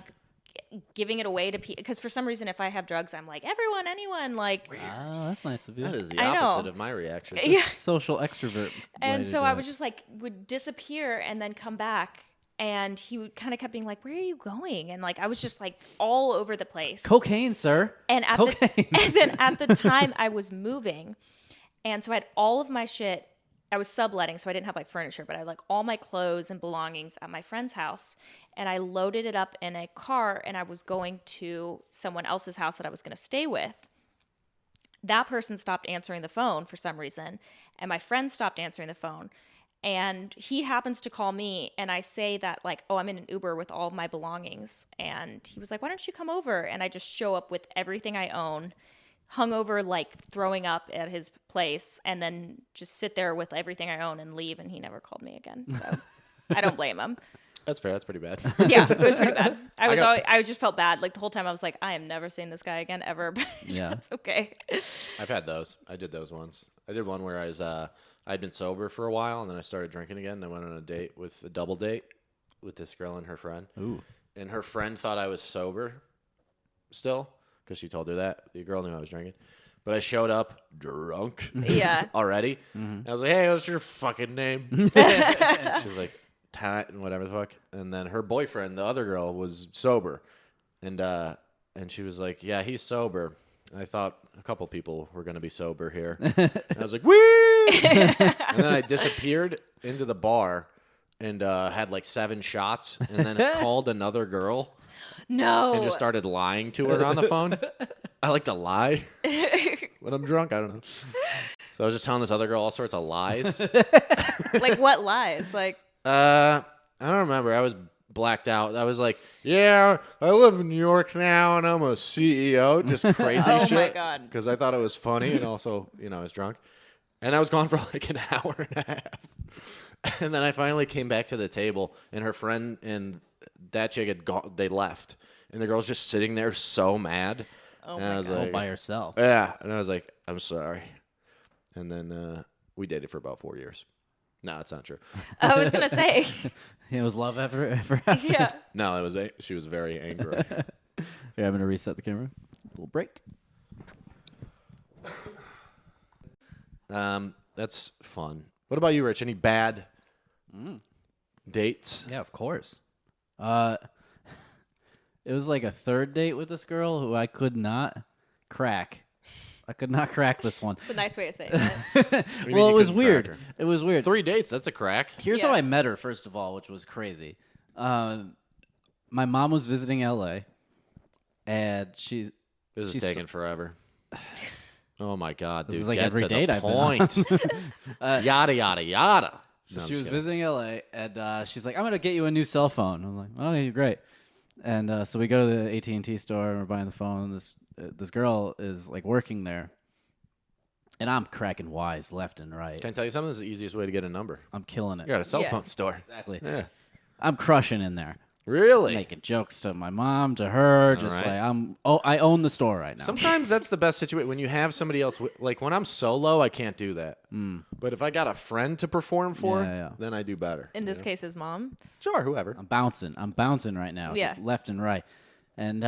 Speaker 3: giving it away to people because for some reason if I have drugs I'm like everyone anyone like
Speaker 1: oh, that's nice of you.
Speaker 2: That is the
Speaker 3: I know.
Speaker 2: opposite of my reaction.
Speaker 3: yeah.
Speaker 1: Social extrovert.
Speaker 3: And
Speaker 1: way to
Speaker 3: so
Speaker 1: do
Speaker 3: I
Speaker 1: it.
Speaker 3: was just like would disappear and then come back and he would kind of kept being like where are you going and like I was just like all over the place
Speaker 1: cocaine, sir.
Speaker 3: and at
Speaker 1: cocaine.
Speaker 3: and then at the time I was moving and so I had all of my shit. I was subletting, so I didn't have like furniture, but I had like all my clothes and belongings at my friend's house. And I loaded it up in a car and I was going to someone else's house that I was going to stay with. That person stopped answering the phone for some reason. And my friend stopped answering the phone. And he happens to call me and I say that like, oh, I'm in an Uber with all of my belongings. And he was like, why don't you come over? And I just show up with everything I own. Hungover, like throwing up at his place, and then just sit there with everything I own and leave. And he never called me again. So I don't blame him.
Speaker 2: That's fair. That's pretty bad.
Speaker 3: Yeah, it was pretty bad. I just felt bad. Like the whole time I was like, I am never seeing this guy again ever. But
Speaker 1: Yeah.
Speaker 3: that's okay.
Speaker 2: I've had those. I did those once. I did one where I was I'd been sober for a while and then I started drinking again. And I went on a double date with this girl and her friend.
Speaker 1: Ooh.
Speaker 2: And her friend thought I was sober still because she told her that. The girl knew I was drinking. But I showed up drunk
Speaker 3: Yeah.
Speaker 2: already. I was like, hey, what's your fucking name? She was like, Tat and whatever the fuck. And then her boyfriend, the other girl, was sober. And she was like, yeah, he's sober. I thought a couple people were going to be sober here. And I was like, woo! And then I disappeared into the bar and had like 7 shots and then called another girl
Speaker 3: No.
Speaker 2: and just started lying to her on the phone. I like to lie when I'm drunk. I don't know. So I was just telling this other girl all sorts of lies.
Speaker 3: Like what lies? Like
Speaker 2: I don't remember. I was blacked out. I was like, yeah, I live in New York now and I'm a CEO. Just crazy
Speaker 3: Oh my
Speaker 2: shit.
Speaker 3: God.
Speaker 2: Because I thought it was funny and also, I was drunk. And I was gone for like an hour and a half. And then I finally came back to the table and her friend and that chick had gone. They left. And the girl's just sitting there so mad.
Speaker 3: oh
Speaker 2: And
Speaker 3: my
Speaker 2: I was
Speaker 3: god.
Speaker 2: like,
Speaker 1: All by herself.
Speaker 2: yeah. And I was like, I'm sorry. And then we dated for about 4 years. No, it's not true.
Speaker 3: I was gonna say.
Speaker 1: It was love ever after.
Speaker 3: Yeah.
Speaker 2: No, it was she was very angry.
Speaker 1: Here, I'm gonna reset the camera. Little break.
Speaker 2: That's fun. What about you, Rich? Any bad dates?
Speaker 1: Yeah, of course. It was like a third date with this girl who I could not crack. I could not crack this one.
Speaker 3: It's a nice way of saying it.
Speaker 2: mean
Speaker 1: Well,
Speaker 2: you
Speaker 1: it was
Speaker 2: couldn't
Speaker 1: weird.
Speaker 2: crack her?
Speaker 1: It was weird.
Speaker 2: 3 dates, that's a crack.
Speaker 1: Here's
Speaker 3: Yeah.
Speaker 1: how I met her, first of all, which was crazy. My mom was visiting LA, and
Speaker 2: This is
Speaker 1: she's
Speaker 2: taking forever. Oh my god, dude.
Speaker 1: This is like
Speaker 2: get
Speaker 1: every
Speaker 2: to the
Speaker 1: date I've been on.
Speaker 2: point. Yada yada yada. No, I'm
Speaker 1: she was
Speaker 2: just kidding.
Speaker 1: visiting LA, and she's like, "I'm gonna get you a new cell phone." I'm like, "Oh, yeah, great." And so we go to the AT&T store, and we're buying the phone. And this girl is like working there, and I'm cracking wise left and right.
Speaker 2: Can I tell you something? This is the easiest way to get a number.
Speaker 1: I'm killing it.
Speaker 2: You got a cell
Speaker 3: Yeah.
Speaker 2: phone store.
Speaker 1: Exactly.
Speaker 2: Yeah.
Speaker 1: I'm crushing in there,
Speaker 2: Really?
Speaker 1: making jokes to my mom, to her. Just
Speaker 2: right.
Speaker 1: like I own the store right now.
Speaker 2: Sometimes that's the best situation when you have somebody else. Like when I'm solo, I can't do that. But if I got a friend to perform for,
Speaker 1: Yeah.
Speaker 2: then I do better.
Speaker 3: In this case, his mom.
Speaker 2: Sure, whoever.
Speaker 1: I'm bouncing right now,
Speaker 3: Yeah.
Speaker 1: just left and right. And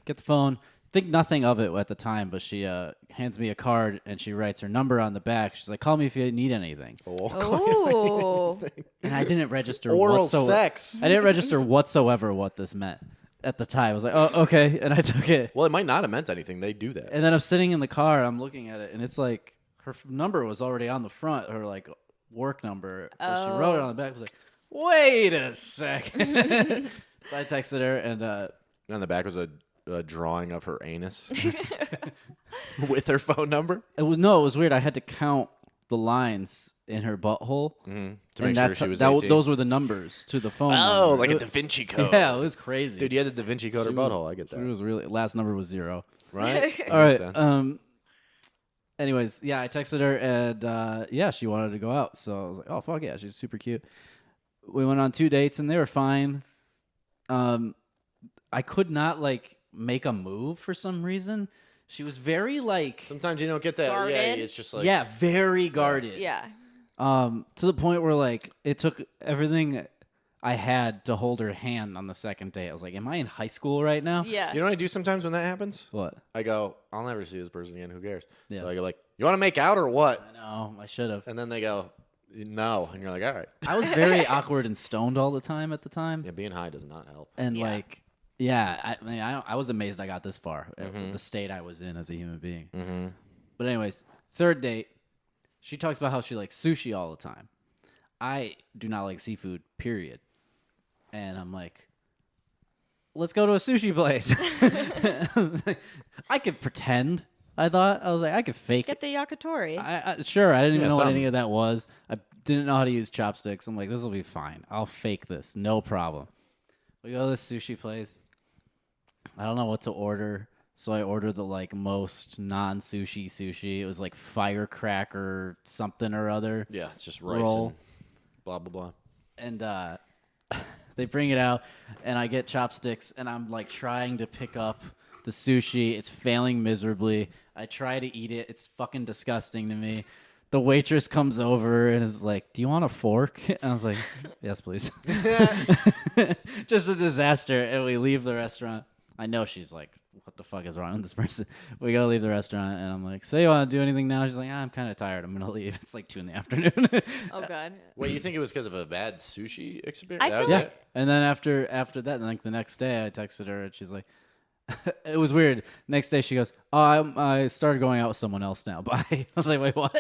Speaker 1: get the phone. Think nothing of it at the time, but she hands me a card and she writes her number on the back. She's like, "Call me if you need anything."
Speaker 3: Oh.
Speaker 1: And I didn't register
Speaker 2: Oral
Speaker 1: whatsoever.
Speaker 2: sex.
Speaker 1: I didn't register whatsoever what this meant. at the time. I was like, oh, okay. And I took it.
Speaker 2: Well, it might not have meant anything. They do that.
Speaker 1: And then I'm sitting in the car. I'm looking at it. And it's like her number was already on the front. Her like work number. But she wrote it on the back. I was like, wait a second. So I texted her. And
Speaker 2: on the back was a drawing of her anus with her phone number.
Speaker 1: it was weird. I had to count the lines in her butthole.
Speaker 2: To make sure she was 18.
Speaker 1: Those were the numbers to the phone.
Speaker 2: Oh,
Speaker 1: number.
Speaker 2: like a Da Vinci Code.
Speaker 1: Yeah, it was crazy.
Speaker 2: Dude, you had the Da Vinci Code her butthole. I get that.
Speaker 1: It was really last number was 0.
Speaker 2: Right?
Speaker 1: All right.
Speaker 2: Makes sense.
Speaker 1: Anyways, yeah, I texted her and yeah, she wanted to go out. So I was like, oh fuck yeah, she's super cute. We went on 2 dates and they were fine. I could not like make a move for some reason. She was very like
Speaker 2: Sometimes you don't get that.
Speaker 3: Guarded?
Speaker 2: Yeah, it's just like
Speaker 1: yeah, very guarded.
Speaker 3: Yeah.
Speaker 1: To the point where like it took everything I had to hold her hand on the second date. I was like, am I in high school right now?
Speaker 3: Yeah.
Speaker 2: You know what I do sometimes when that happens?
Speaker 1: What?
Speaker 2: I go, I'll never see this person again. Who cares?
Speaker 1: Yeah.
Speaker 2: So I go like, you want to make out or what?
Speaker 1: I know, I should have.
Speaker 2: And then they go, no. And you're like, all right.
Speaker 1: I was very awkward and stoned all the time at the time.
Speaker 2: Yeah, being high does not help.
Speaker 1: And
Speaker 3: Yeah.
Speaker 1: like, yeah, I mean, I was amazed I got this far at the state I was in as a human being.
Speaker 2: Mm-hmm.
Speaker 1: But anyways, third date, she talks about how she likes sushi all the time. I do not like seafood, period. And I'm like, let's go to a sushi place. I could pretend. I was like, I could fake
Speaker 3: Get
Speaker 1: it.
Speaker 3: the yakitori.
Speaker 1: Sure, I didn't even know what
Speaker 2: something.
Speaker 1: any of that was. I didn't know how to use chopsticks. I'm like, this will be fine. I'll fake this. No problem. We go to this sushi place. I don't know what to order. So I ordered the like most non-sushi sushi. It was like firecracker something or other.
Speaker 2: Yeah, it's just rice
Speaker 1: Roll.
Speaker 2: and blah, blah, blah.
Speaker 1: And they bring it out, and I get chopsticks, and I'm like trying to pick up the sushi. It's failing miserably. I try to eat it. It's fucking disgusting to me. The waitress comes over and is like, do you want a fork? And I was like, yes, please. Just a disaster. And we leave the restaurant. I know she's like, what the fuck is wrong with this person? We gotta leave the restaurant, and I'm like, so you want to do anything now? She's like, I'm kind of tired. I'm gonna leave. It's like 2 p.m.
Speaker 3: Oh god.
Speaker 2: Wait, you think it was because of a bad sushi experience?
Speaker 3: I
Speaker 2: That
Speaker 3: feel
Speaker 2: was
Speaker 1: Yeah.
Speaker 2: it?
Speaker 1: And then after that, like the next day, I texted her, and she's like, it was weird. Next day, she goes, oh, I started going out with someone else now. Bye. I was like, wait, what?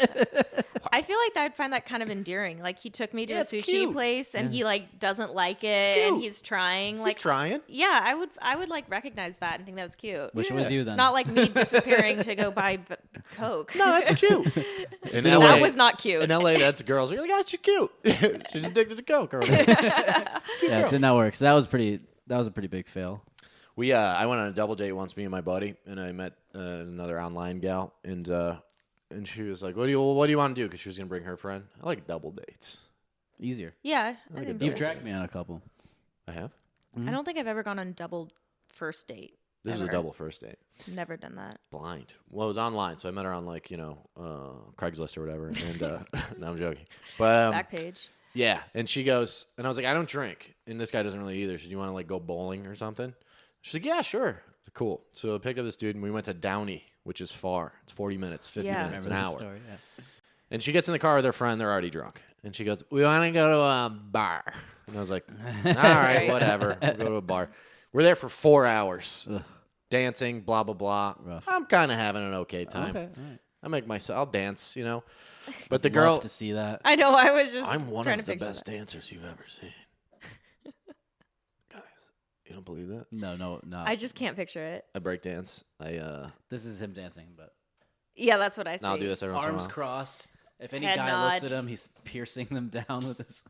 Speaker 3: I feel like I'd find that kind of endearing. Like he took me to
Speaker 2: Yeah,
Speaker 3: a
Speaker 2: it's
Speaker 3: sushi
Speaker 2: cute.
Speaker 3: place and he like doesn't like it
Speaker 2: cute.
Speaker 3: and he's trying. Like
Speaker 2: He's trying.
Speaker 3: yeah, I would like recognize that and think that was cute.
Speaker 1: Wish it was
Speaker 2: Yeah.
Speaker 1: you then.
Speaker 3: It's not like me disappearing to go buy Coke.
Speaker 2: No, that's cute. In
Speaker 3: that
Speaker 2: LA,
Speaker 3: was not cute.
Speaker 2: in LA, that's girls. You're like, oh, she's cute. She's addicted to Coke. Or
Speaker 1: Yeah, it did not work. So that was a pretty big fail.
Speaker 2: I went on a double date once, me and my buddy, and I met another online gal, and she was like, "What do you want to do?" Because she was gonna bring her friend. I like double dates.
Speaker 1: Easier.
Speaker 3: Yeah.
Speaker 2: like
Speaker 3: I
Speaker 2: a
Speaker 3: think
Speaker 1: You've
Speaker 3: so.
Speaker 1: dragged me on a couple.
Speaker 2: I have.
Speaker 3: I don't think I've ever gone on double first date.
Speaker 2: This is a
Speaker 3: Ever.
Speaker 2: double first date.
Speaker 3: Never done that.
Speaker 2: Blind. Well, it was online, so I met her on like Craigslist or whatever. And no, I'm joking. But
Speaker 3: Back page.
Speaker 2: yeah, and she goes, and I was like, I don't drink, and this guy doesn't really either. So do you want to like go bowling or something? She's like, yeah, sure. Cool. So I picked up this dude, and we went to Downey, which is far. It's 40 minutes, 50
Speaker 3: Yeah.
Speaker 2: minutes, an
Speaker 1: Remember
Speaker 2: hour.
Speaker 1: this story? Yeah.
Speaker 2: And she gets in the car with her friend. They're already drunk. And she goes, we want to go to a bar. And I was like, all right,
Speaker 3: Right.
Speaker 2: whatever. We'll go to a bar. We're there for 4 hours.
Speaker 1: Ugh.
Speaker 2: Dancing, blah, blah, blah.
Speaker 1: Rough.
Speaker 2: I'm kind of having an okay time.
Speaker 1: Okay. All right.
Speaker 2: I make myself, I'll dance, But the
Speaker 1: Love
Speaker 2: girl,
Speaker 1: to see that.
Speaker 3: I know. I was just.
Speaker 2: I'm one
Speaker 3: trying
Speaker 2: of
Speaker 3: to
Speaker 2: the
Speaker 3: picture
Speaker 2: best
Speaker 3: that.
Speaker 2: dancers you've ever seen. Guys, you don't believe that?
Speaker 1: No.
Speaker 3: I just can't picture it.
Speaker 2: I break dance.
Speaker 1: This is him dancing, but
Speaker 3: Yeah, that's what I see.
Speaker 2: I'll do this every once in a
Speaker 1: arms
Speaker 2: while.
Speaker 1: crossed. If any
Speaker 3: Head
Speaker 1: guy looks
Speaker 3: nod.
Speaker 1: at him, he's piercing them down with his.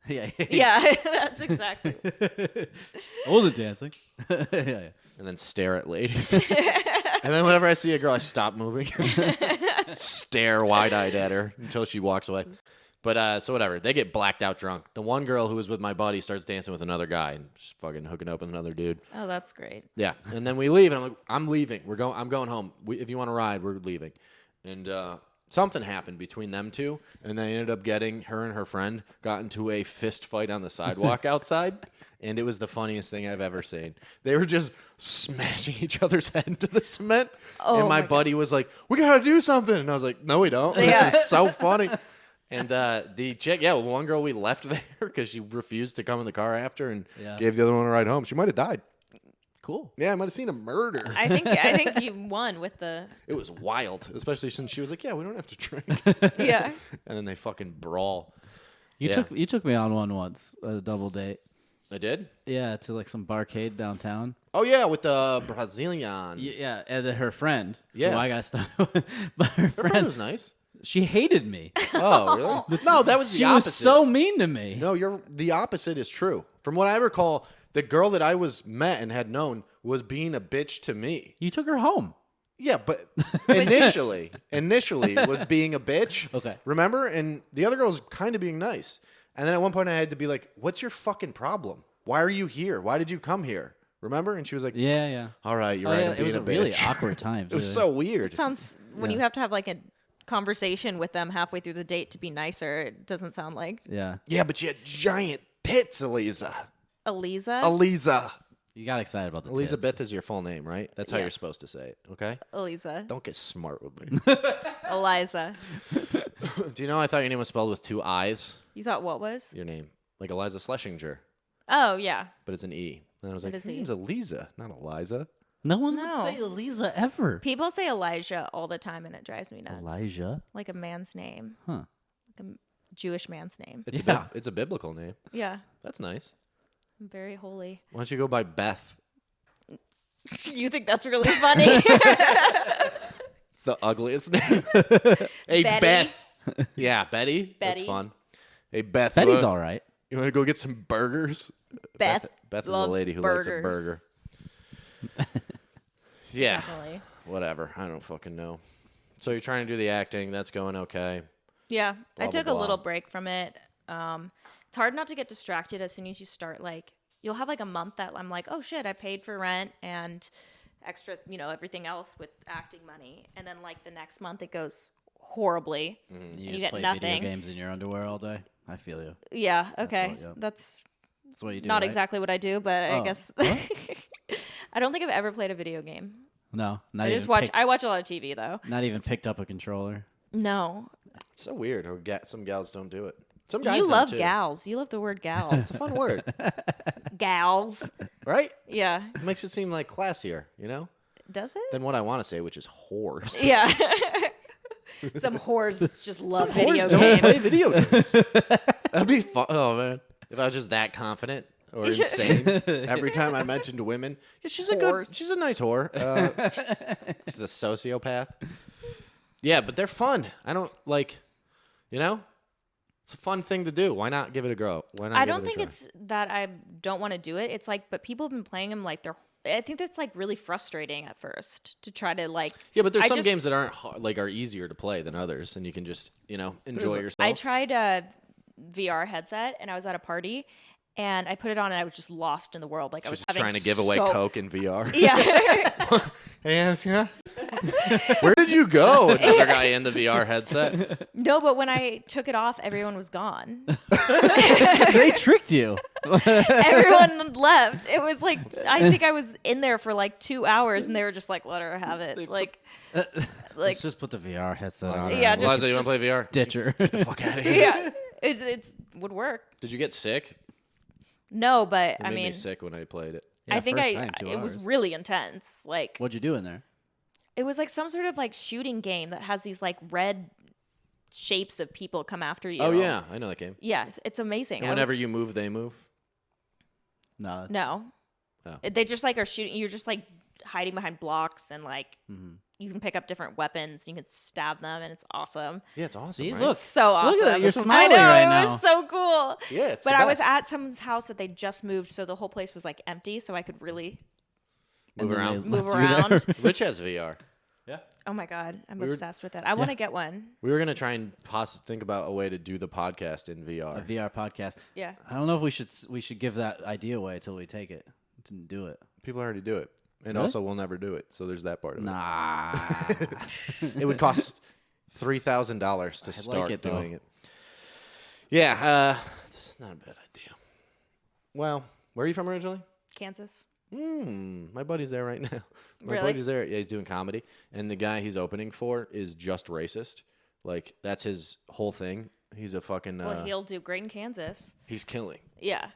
Speaker 1: Yeah.
Speaker 3: Yeah, that's exactly.
Speaker 1: I wasn't dancing. yeah.
Speaker 2: And then stare at ladies. And then whenever I see a girl, I stop moving and stare wide-eyed at her until she walks away. But so whatever. They get blacked out drunk. The one girl who was with my buddy starts dancing with another guy and just fucking hooking up with another dude.
Speaker 3: Oh, that's great.
Speaker 2: Yeah. And then we leave, and I'm like, I'm leaving. I'm going home. If you want to ride, we're leaving. And something happened between them two, and they ended up her and her friend got into a fist fight on the sidewalk outside. And it was the funniest thing I've ever seen. They were just smashing each other's head into the cement.
Speaker 3: Oh
Speaker 2: and my
Speaker 3: my
Speaker 2: buddy was like, we got to do something. And I was like, no, we don't.
Speaker 3: Yeah.
Speaker 2: This is so funny. And the chick, one girl we left there because she refused to come in the car after and
Speaker 1: Yeah.
Speaker 2: gave the other one a ride home. She might have died.
Speaker 1: Cool.
Speaker 2: Yeah, I might have seen a murder.
Speaker 3: I think you won with the
Speaker 2: It was wild, especially since she was like, "Yeah, we don't have to drink,"
Speaker 3: yeah.
Speaker 2: and then they fucking brawl.
Speaker 1: You
Speaker 2: Yeah.
Speaker 1: took me on one once, a double date.
Speaker 2: I did.
Speaker 1: Yeah, to like some barcade downtown.
Speaker 2: Oh yeah, with the Brazilian.
Speaker 1: Yeah, and then her friend.
Speaker 2: Yeah.
Speaker 1: who I got stuck with. But her
Speaker 2: Her friend
Speaker 1: friend,
Speaker 2: was nice.
Speaker 1: she hated me.
Speaker 2: Oh really? No, that was the
Speaker 1: She
Speaker 2: opposite.
Speaker 1: was so mean to me.
Speaker 2: No, the opposite is true. From what I recall, the girl that I was met and had known was being a bitch to me.
Speaker 1: You took her home.
Speaker 2: Yeah, but initially was being a bitch.
Speaker 1: Okay.
Speaker 2: Remember? And the other girl was kind of being nice. And then at one point I had to be like, "What's your fucking problem? Why are you here? Why did you come here?" Remember? And she was like,
Speaker 1: Yeah, yeah.
Speaker 2: "All right, you're
Speaker 1: Oh,
Speaker 2: right.
Speaker 1: yeah,
Speaker 2: I'm
Speaker 1: it
Speaker 2: being
Speaker 1: was
Speaker 2: a
Speaker 1: a really
Speaker 2: bitch."
Speaker 1: awkward time.
Speaker 2: It was so weird.
Speaker 3: Sounds when
Speaker 1: Yeah.
Speaker 3: you have to have like a conversation with them halfway through the date to be nicer. It doesn't sound like
Speaker 1: Yeah.
Speaker 2: Yeah, but you had giant tits, Eliza.
Speaker 3: Eliza.
Speaker 2: You
Speaker 1: got excited about the tits.
Speaker 2: Elizabeth is your full name, right? That's how you're
Speaker 3: Yes.
Speaker 2: supposed to say it, okay?
Speaker 3: Eliza.
Speaker 2: Don't get smart with me.
Speaker 3: Eliza.
Speaker 2: Do you know I thought your name was spelled with 2 I's?
Speaker 3: You thought what was?
Speaker 2: Your name. Like Eliza Schlesinger,
Speaker 3: Oh yeah.
Speaker 2: but it's an E. And I was like,
Speaker 3: is
Speaker 2: her
Speaker 3: E.
Speaker 2: name's Eliza, not Eliza.
Speaker 1: No one
Speaker 3: No.
Speaker 1: would say Eliza ever.
Speaker 3: People say Elijah all the time, and it drives me nuts.
Speaker 1: Elijah?
Speaker 3: Like a man's name,
Speaker 1: Huh.
Speaker 3: like a Jewish man's name.
Speaker 2: It's,
Speaker 1: Yeah.
Speaker 2: it's a biblical name.
Speaker 3: Yeah,
Speaker 2: That's nice.
Speaker 3: I'm very holy.
Speaker 2: Why don't you go by Beth?
Speaker 3: You think that's really funny?
Speaker 2: It's the ugliest name. Hey,
Speaker 3: Betty.
Speaker 2: Beth. Yeah, Betty. That's
Speaker 3: Betty.
Speaker 2: fun. Hey, Beth.
Speaker 1: Betty's
Speaker 2: you
Speaker 1: all right.
Speaker 2: want to go get some burgers?
Speaker 3: Beth
Speaker 2: Beth is a
Speaker 3: loves
Speaker 2: lady who likes a
Speaker 3: burgers.
Speaker 2: burger. Yeah.
Speaker 3: Definitely.
Speaker 2: Whatever. I don't fucking know. So you're trying to do the acting. That's going okay.
Speaker 3: Yeah, I
Speaker 2: Blah,
Speaker 3: took
Speaker 2: blah,
Speaker 3: a little
Speaker 2: blah.
Speaker 3: break from it. It's hard not to get distracted as soon as you start. Like, you'll have like a month that I'm like, oh shit, I paid for rent and extra, everything else with acting money, and then like the next month it goes horribly,
Speaker 1: You
Speaker 3: and
Speaker 1: just
Speaker 3: you get
Speaker 1: play
Speaker 3: nothing.
Speaker 1: video games in your underwear all day. I feel you.
Speaker 3: Yeah, okay,
Speaker 1: what- yep.
Speaker 3: that's
Speaker 1: That's what you do.
Speaker 3: not
Speaker 1: right?
Speaker 3: exactly what I do, but I
Speaker 1: Oh,
Speaker 3: guess
Speaker 1: what?
Speaker 3: I don't think I've ever played a video game.
Speaker 1: No, not
Speaker 3: I
Speaker 1: even
Speaker 3: just watch.
Speaker 1: pick-
Speaker 3: I watch a lot of TV though.
Speaker 1: not even picked up a controller.
Speaker 3: No,
Speaker 2: It's so weird how some gals don't do it. Some guys
Speaker 3: you
Speaker 2: don't,
Speaker 3: love
Speaker 2: too.
Speaker 3: gals. You love the word
Speaker 2: It's
Speaker 3: gals.
Speaker 2: a fun word,
Speaker 3: Gals.
Speaker 2: right?
Speaker 3: Yeah.
Speaker 2: It makes it seem like classier,
Speaker 3: Does it?
Speaker 2: than what I want to say, which is whores.
Speaker 3: Yeah. Some whores just love
Speaker 2: Some
Speaker 3: video
Speaker 2: whores don't
Speaker 3: games.
Speaker 2: play video games. That'd be fun. Oh man, if I was just that confident or insane every time I mentioned women, yeah, she's a nice whore. She's a sociopath. Yeah, but they're fun. I don't like, it's a fun thing to do. Why not give it a go? Why not?
Speaker 3: I
Speaker 2: give
Speaker 3: don't
Speaker 2: it a
Speaker 3: think
Speaker 2: try?
Speaker 3: it's that I don't want to do it. It's like, but people have been playing them like they're. I think that's like really frustrating at first to try to like.
Speaker 2: Yeah, but there's
Speaker 3: I
Speaker 2: some
Speaker 3: just-
Speaker 2: games that aren't are easier to play than others, and you can just enjoy yourself.
Speaker 3: I tried a VR headset and I was at a party and I put it on and I was just lost in the world. Like I was
Speaker 2: just
Speaker 3: having
Speaker 2: trying to give away
Speaker 3: so-
Speaker 2: Coke in VR.
Speaker 3: Yeah.
Speaker 2: Yeah. Where did you go? Another guy in the VR headset.
Speaker 3: No, but when I took it off, everyone was gone.
Speaker 1: They tricked you.
Speaker 3: Everyone left. It was like I think I was in there for like 2 hours, and they were just like, "Let her have it." Like,
Speaker 1: Let's just put the VR headset on.
Speaker 3: Yeah,
Speaker 1: and
Speaker 3: just-
Speaker 2: Eliza, you want to play VR?
Speaker 1: ditch her.
Speaker 2: Get the fuck out of here.
Speaker 3: yeah, it's would work.
Speaker 2: Did you get sick?
Speaker 3: No, but
Speaker 2: It
Speaker 3: I
Speaker 2: made me
Speaker 3: mean,
Speaker 2: sick when I played it.
Speaker 1: Yeah,
Speaker 3: I think
Speaker 1: first time, 2
Speaker 3: it was
Speaker 1: hours.
Speaker 3: really intense. Like
Speaker 1: What'd you do in there?
Speaker 3: it was like some sort of like shooting game that has these like red shapes of people come after you.
Speaker 2: Oh yeah, I know that game.
Speaker 3: Yeah, it's amazing.
Speaker 2: And whenever you move, they move.
Speaker 1: No.
Speaker 3: No.
Speaker 2: Oh.
Speaker 3: They just like are shooting. You're just like hiding behind blocks and like
Speaker 1: Mm-hmm.
Speaker 3: you can pick up different weapons. You can stab them and it's awesome.
Speaker 2: Yeah, it's awesome.
Speaker 1: See,
Speaker 2: right?
Speaker 1: look.
Speaker 3: So awesome.
Speaker 1: Look at that. You're
Speaker 3: I
Speaker 1: smiling
Speaker 3: know,
Speaker 1: right
Speaker 3: it
Speaker 1: now.
Speaker 3: was so cool.
Speaker 2: Yeah, it's
Speaker 3: But
Speaker 2: the
Speaker 3: I was
Speaker 2: best.
Speaker 3: at someone's house that they just moved, so the whole place was like empty, so I could really
Speaker 2: Move
Speaker 1: And then
Speaker 2: around.
Speaker 1: they
Speaker 3: move
Speaker 1: left you there.
Speaker 3: around.
Speaker 2: Which has VR.
Speaker 1: Yeah.
Speaker 3: Oh my god, I'm
Speaker 2: were-
Speaker 3: obsessed with it. I want to get one.
Speaker 2: We were gonna try and think about a way to do the podcast in VR.
Speaker 1: A VR podcast.
Speaker 3: Yeah.
Speaker 1: I don't know if we should give that idea away until we take it. Didn't do it.
Speaker 2: People already do it, and
Speaker 1: Really?
Speaker 2: also we'll never do it. So there's that part of
Speaker 1: Nah.
Speaker 2: it. It would cost $3,000 to
Speaker 1: like
Speaker 2: start
Speaker 1: it, though.
Speaker 2: doing it. Yeah, it's not a bad idea. Well, where are you from originally?
Speaker 3: Kansas.
Speaker 2: My buddy's there right now. My
Speaker 3: Really?
Speaker 2: buddy's there. Yeah, he's doing comedy, and the guy he's opening for is just racist. Like that's his whole thing. He's a fucking.
Speaker 3: Well, he'll do great in Kansas.
Speaker 2: He's killing.
Speaker 3: Yeah.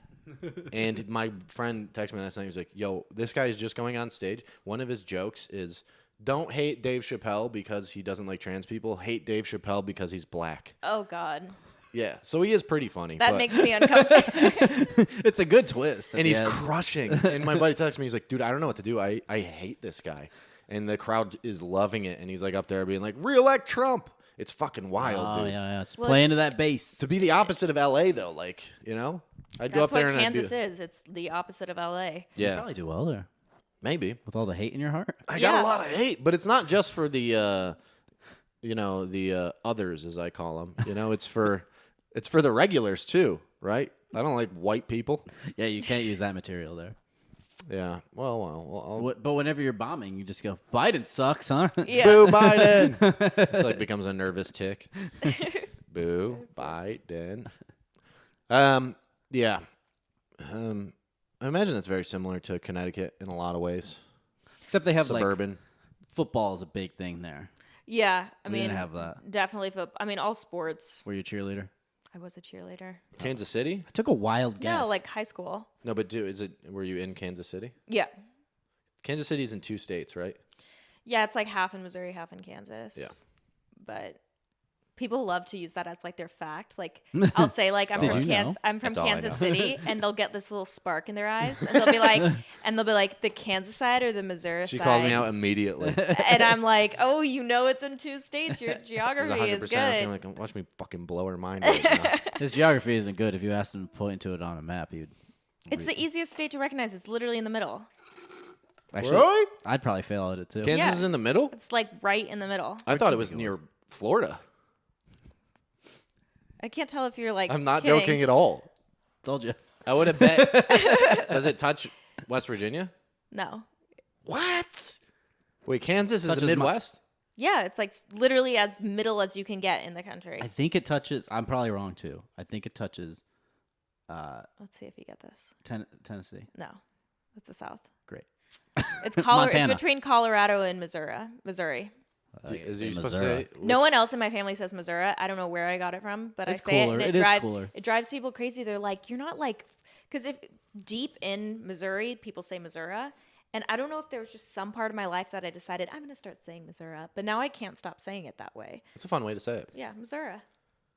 Speaker 2: And my friend texted me last night. He was like, "Yo, this guy is just going on stage. One of his jokes is, don't hate Dave Chappelle because he doesn't like trans people. Hate Dave Chappelle because he's black."
Speaker 3: Oh God.
Speaker 2: Yeah, so he is pretty funny.
Speaker 3: That
Speaker 2: but,
Speaker 3: makes me uncomfortable.
Speaker 1: It's a good twist.
Speaker 2: and he's crushing. And my buddy texted me. He's like, "Dude, I don't know what to do. I hate this guy." And the crowd is loving it. And he's like up there being like, "Re-elect Trump." It's fucking wild,
Speaker 1: Oh,
Speaker 2: dude.
Speaker 1: yeah. Just
Speaker 3: Well,
Speaker 1: play
Speaker 3: it's-
Speaker 1: into that bass.
Speaker 2: To be the opposite of LA though, like, you know? I'd go
Speaker 3: That's
Speaker 2: up there
Speaker 3: what
Speaker 2: and
Speaker 3: Kansas
Speaker 2: I'd do
Speaker 3: is. It's the opposite of LA.
Speaker 1: You
Speaker 2: Yeah.
Speaker 1: probably do well there.
Speaker 2: Maybe.
Speaker 1: With all the hate in your heart.
Speaker 2: I got
Speaker 3: Yeah.
Speaker 2: a lot of hate, but it's not just for the the others, as I call them. You know, it's for the regulars too, right? I don't like white people.
Speaker 1: Yeah, you can't use that material there.
Speaker 2: Yeah. Well.
Speaker 1: But whenever you're bombing, you just go, Biden sucks, huh?
Speaker 3: Yeah.
Speaker 2: Boo Biden. It's like becomes a nervous tick. Boo Biden. Yeah. I imagine that's very similar to Connecticut in a lot of ways.
Speaker 1: Except they have
Speaker 2: Suburban.
Speaker 1: like football is a big thing there.
Speaker 3: Yeah. I
Speaker 1: We
Speaker 3: mean,
Speaker 1: didn't have that.
Speaker 3: definitely. I mean, all sports.
Speaker 1: Were you a cheerleader?
Speaker 3: I was a cheerleader.
Speaker 2: Kansas City?
Speaker 1: I took a wild guess.
Speaker 3: No, like high school.
Speaker 2: No, but were you in Kansas City?
Speaker 3: Yeah.
Speaker 2: Kansas City's in 2 states, right?
Speaker 3: Yeah, it's like half in Missouri, half in Kansas.
Speaker 2: Yeah.
Speaker 3: But people love to use that as like their fact. Like I'll say like I'm
Speaker 1: Did
Speaker 3: from
Speaker 1: you know?
Speaker 3: I'm from
Speaker 2: That's all I
Speaker 3: Kansas
Speaker 2: know.
Speaker 3: City, and they'll get this little spark in their eyes, and they'll be like the Kansas side or the Missouri
Speaker 2: She
Speaker 3: side.
Speaker 2: called me out immediately.
Speaker 3: And I'm like, oh, you know it's in 2 states. Your
Speaker 2: This
Speaker 3: geography is
Speaker 2: 100%.
Speaker 3: good.
Speaker 2: Like, watch me fucking blow her mind right now.
Speaker 1: His geography isn't good. If you asked him to point to it on a map, he'd.
Speaker 3: It's the easiest state to recognize. It's literally in the middle.
Speaker 1: Actually,
Speaker 2: Really?
Speaker 1: I'd probably fail at it too.
Speaker 2: Kansas
Speaker 3: Yeah.
Speaker 2: is in the middle?
Speaker 3: It's like right in the middle.
Speaker 2: I thought it was near Florida.
Speaker 3: I can't tell if you're like.
Speaker 2: I'm not
Speaker 3: kidding.
Speaker 2: joking at all.
Speaker 1: Told you.
Speaker 2: I would have bet. Does it touch West Virginia?
Speaker 3: No.
Speaker 2: What? Wait, Kansas is the
Speaker 1: Touches my-
Speaker 2: Midwest?
Speaker 3: Yeah, it's like literally as middle as you can get in the country.
Speaker 1: I think it touches. I'm probably wrong too. I think it touches
Speaker 3: Let's see if you get this.
Speaker 1: Tennessee.
Speaker 3: No, that's the South.
Speaker 1: Great.
Speaker 3: It's It's
Speaker 1: Montana.
Speaker 3: between Colorado and Missouri.
Speaker 2: Is you supposed
Speaker 1: Missouri.
Speaker 2: to say?
Speaker 3: No one else in my family says Missouri. I don't know where I got it from, but
Speaker 1: It's
Speaker 3: I say
Speaker 1: cooler.
Speaker 3: it, and
Speaker 1: It is
Speaker 3: drives
Speaker 1: cooler.
Speaker 3: it drives people crazy. They're like, you're not like, because if deep in Missouri, people say Missouri, and I don't know if there was just some part of my life that I decided I'm going to start saying Missouri, but now I can't stop saying it that way.
Speaker 2: It's a fun way to say it.
Speaker 3: Yeah, Missouri.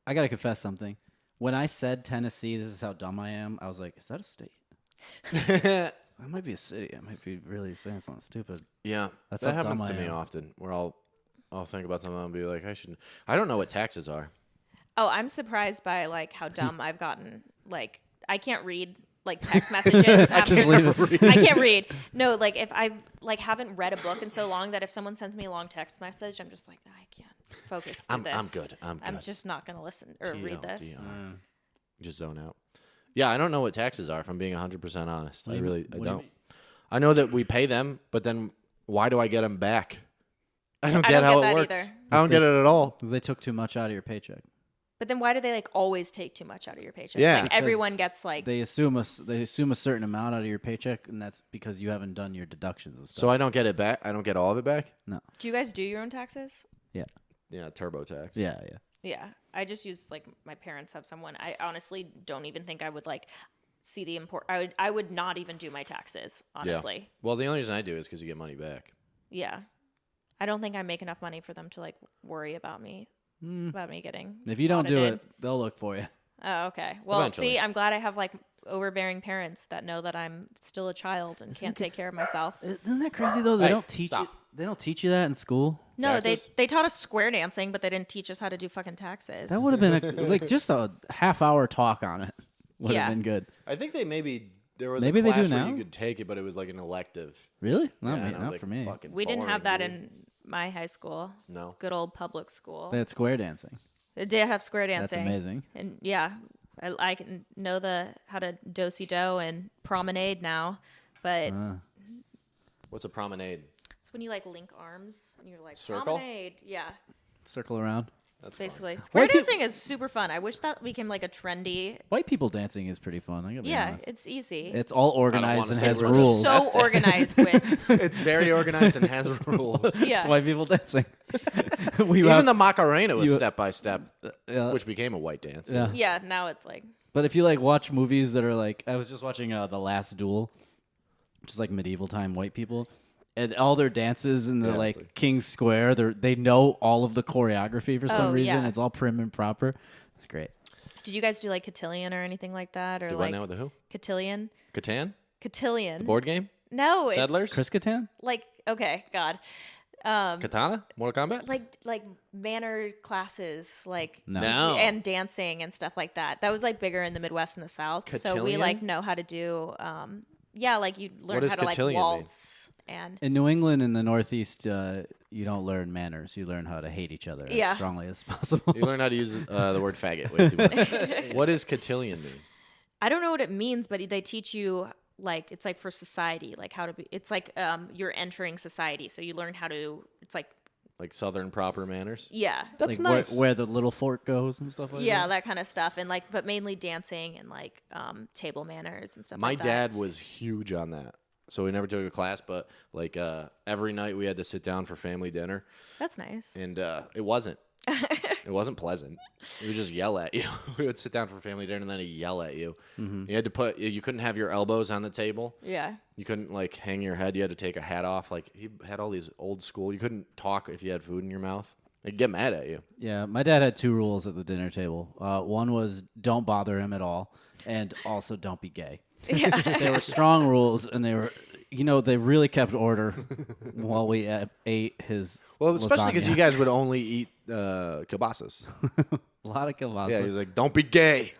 Speaker 1: I gotta confess something. When I said Tennessee, this is how dumb I am. I was like, is that a state? That might be a city. I might be really saying something stupid.
Speaker 2: Yeah,
Speaker 1: That's
Speaker 2: that
Speaker 1: how dumb
Speaker 2: happens to
Speaker 1: I
Speaker 2: me
Speaker 1: am.
Speaker 2: often. Where I'll think about something and be like, I don't know what taxes are.
Speaker 3: Oh, I'm surprised by like how dumb I've gotten. Like I can't read like text messages. after, I can't read. No, like if I like haven't read a book in so long that if someone sends me a long text message, I'm just like, no, I can't focus. through
Speaker 2: I'm
Speaker 3: this.
Speaker 2: good. I'm good.
Speaker 3: just not gonna listen or read this.
Speaker 2: TLDR. Just zone out. Yeah, I don't know what taxes are. If I'm being 100% honest, I
Speaker 1: What do you
Speaker 2: don't.
Speaker 1: mean?
Speaker 2: I know that we pay them, but then why do I get them back? I don't
Speaker 3: I
Speaker 2: get
Speaker 3: don't
Speaker 2: how
Speaker 3: get
Speaker 2: it
Speaker 3: that
Speaker 2: works.
Speaker 3: either.
Speaker 2: I don't get it at all.
Speaker 1: Because they took too much out of your paycheck.
Speaker 3: But then why do they like always take too much out of your paycheck?
Speaker 2: Yeah.
Speaker 3: Like everyone
Speaker 1: Because
Speaker 3: gets like
Speaker 1: They assume a certain amount out of your paycheck, and that's because you haven't done your deductions and stuff.
Speaker 2: So I don't get it back. I don't get all of it back.
Speaker 1: No.
Speaker 3: Do you guys do your own taxes?
Speaker 1: Yeah.
Speaker 2: Yeah, TurboTax.
Speaker 1: Yeah.
Speaker 3: Yeah. I just use like my parents have someone. I honestly don't even think I would like see the import. I would not even do my taxes, honestly.
Speaker 2: Well, the only reason I do is because you get money back.
Speaker 3: Yeah. I don't think I make enough money for them to like worry about me getting.
Speaker 1: If you don't do
Speaker 3: audited.
Speaker 1: it, they'll look for you.
Speaker 3: Oh, okay. Well,
Speaker 2: Eventually.
Speaker 3: see, I'm glad I have like overbearing parents that know that I'm still a child and can't take care of myself.
Speaker 1: Isn't that crazy though? They
Speaker 2: Hey,
Speaker 1: don't teach
Speaker 2: stop.
Speaker 1: you. They don't teach you that in school.
Speaker 3: No,
Speaker 2: Taxes?
Speaker 3: they taught us square dancing, but they didn't teach us how to do fucking taxes.
Speaker 1: That would have been like just a half-hour talk on it. Would
Speaker 3: Yeah.
Speaker 1: have been good.
Speaker 2: I think there was
Speaker 1: Maybe
Speaker 2: a
Speaker 1: they do
Speaker 2: class where
Speaker 1: now?
Speaker 2: you could take it, but it was like an elective.
Speaker 1: Really?
Speaker 2: Yeah,
Speaker 1: Not,
Speaker 2: and I was
Speaker 1: not
Speaker 2: like,
Speaker 1: for me.
Speaker 2: fucking
Speaker 3: We didn't have
Speaker 2: boring,
Speaker 3: that
Speaker 2: dude.
Speaker 3: in my high school.
Speaker 2: No.
Speaker 3: Good old public school.
Speaker 1: They had square dancing.
Speaker 3: They did have square
Speaker 1: That's
Speaker 3: dancing.
Speaker 1: amazing.
Speaker 3: And yeah, I can know how to do-si-do and promenade now, but
Speaker 2: What's a promenade?
Speaker 3: it's when you like link arms and you're like
Speaker 2: Circle?
Speaker 3: promenade. Yeah.
Speaker 1: Circle around.
Speaker 2: That's
Speaker 3: basically.
Speaker 2: fun.
Speaker 3: Square
Speaker 1: White peop-
Speaker 3: dancing is super fun. I wish that became like a trendy.
Speaker 1: White people dancing is pretty fun. I gotta be honest.
Speaker 3: It's easy.
Speaker 1: It's all
Speaker 2: wanna
Speaker 1: organized and
Speaker 2: say
Speaker 1: has
Speaker 2: we're
Speaker 1: rules.
Speaker 3: so organized with.
Speaker 2: It's very organized and has rules.
Speaker 3: Yeah.
Speaker 1: It's white people dancing.
Speaker 2: Even the Macarena was
Speaker 1: you-
Speaker 2: step by step,
Speaker 1: yeah.
Speaker 2: which became a white dance.
Speaker 1: Yeah.
Speaker 3: Yeah, now it's like.
Speaker 1: But if you like watch movies that are like, I was just watching The Last Duel, which is like medieval time white people, and all their dances in the
Speaker 2: Yeah,
Speaker 1: like
Speaker 2: it's like-
Speaker 1: King's Square, they know all of the choreography for some
Speaker 3: Oh,
Speaker 1: reason.
Speaker 3: yeah.
Speaker 1: It's all prim and proper. It's great.
Speaker 3: Did you guys do like cotillion or anything like that, or
Speaker 2: Do
Speaker 3: like
Speaker 2: what now with the who?
Speaker 3: cotillion?
Speaker 2: Catan?
Speaker 3: Cotillion.
Speaker 2: The board game?
Speaker 3: No,
Speaker 2: Settlers?
Speaker 1: Chris Kattan?
Speaker 3: It's like okay, God,
Speaker 2: Katana? Mortal Kombat?
Speaker 3: like manner classes, like
Speaker 1: No.
Speaker 2: No.
Speaker 3: and dancing and stuff like that. That was like bigger in the Midwest and the South. So we
Speaker 2: Cotillion?
Speaker 3: like know how to do. Yeah, like you learn
Speaker 2: does
Speaker 3: how to like
Speaker 2: cotillion mean?
Speaker 3: waltz and.
Speaker 1: In New England and the Northeast, you don't learn manners. You learn how to hate each other
Speaker 3: Yeah.
Speaker 1: as strongly as possible.
Speaker 2: You learn how to use the word faggot way too much. What does cotillion mean?
Speaker 3: I don't know what it means, but they teach you like it's like for society, like how to be. It's like you're entering society, so you learn how to. It's like
Speaker 2: Like Southern proper manners?
Speaker 3: yeah,
Speaker 2: That's
Speaker 1: like
Speaker 2: nice.
Speaker 1: where the little fork goes and stuff like
Speaker 3: yeah,
Speaker 1: that.
Speaker 3: that kind of stuff, and like but mainly dancing and like table manners and stuff.
Speaker 2: My
Speaker 3: like that.
Speaker 2: dad was huge on that. So we never took a class, but like every night we had to sit down for family dinner,
Speaker 3: That's nice.
Speaker 2: and it wasn't pleasant. He would just yell at you. We would sit down for family dinner, and then he'd yell at you. You had to you couldn't have your elbows on the table.
Speaker 3: Yeah.
Speaker 2: You couldn't like hang your head. You had to take a hat off. Like he had all these old school. You couldn't talk if you had food in your mouth. They'd get mad at you.
Speaker 1: Yeah, my dad had 2 rules at the dinner table. One was don't bother him at all, and also don't be gay.
Speaker 3: Yeah.
Speaker 1: They were strong rules, and they were, they really kept order while we ate his.
Speaker 2: Well, especially because
Speaker 1: lasagna.
Speaker 2: you guys would only eat kielbasas.
Speaker 1: A lot of kielbasa.
Speaker 2: Yeah, he was like, "Don't be gay,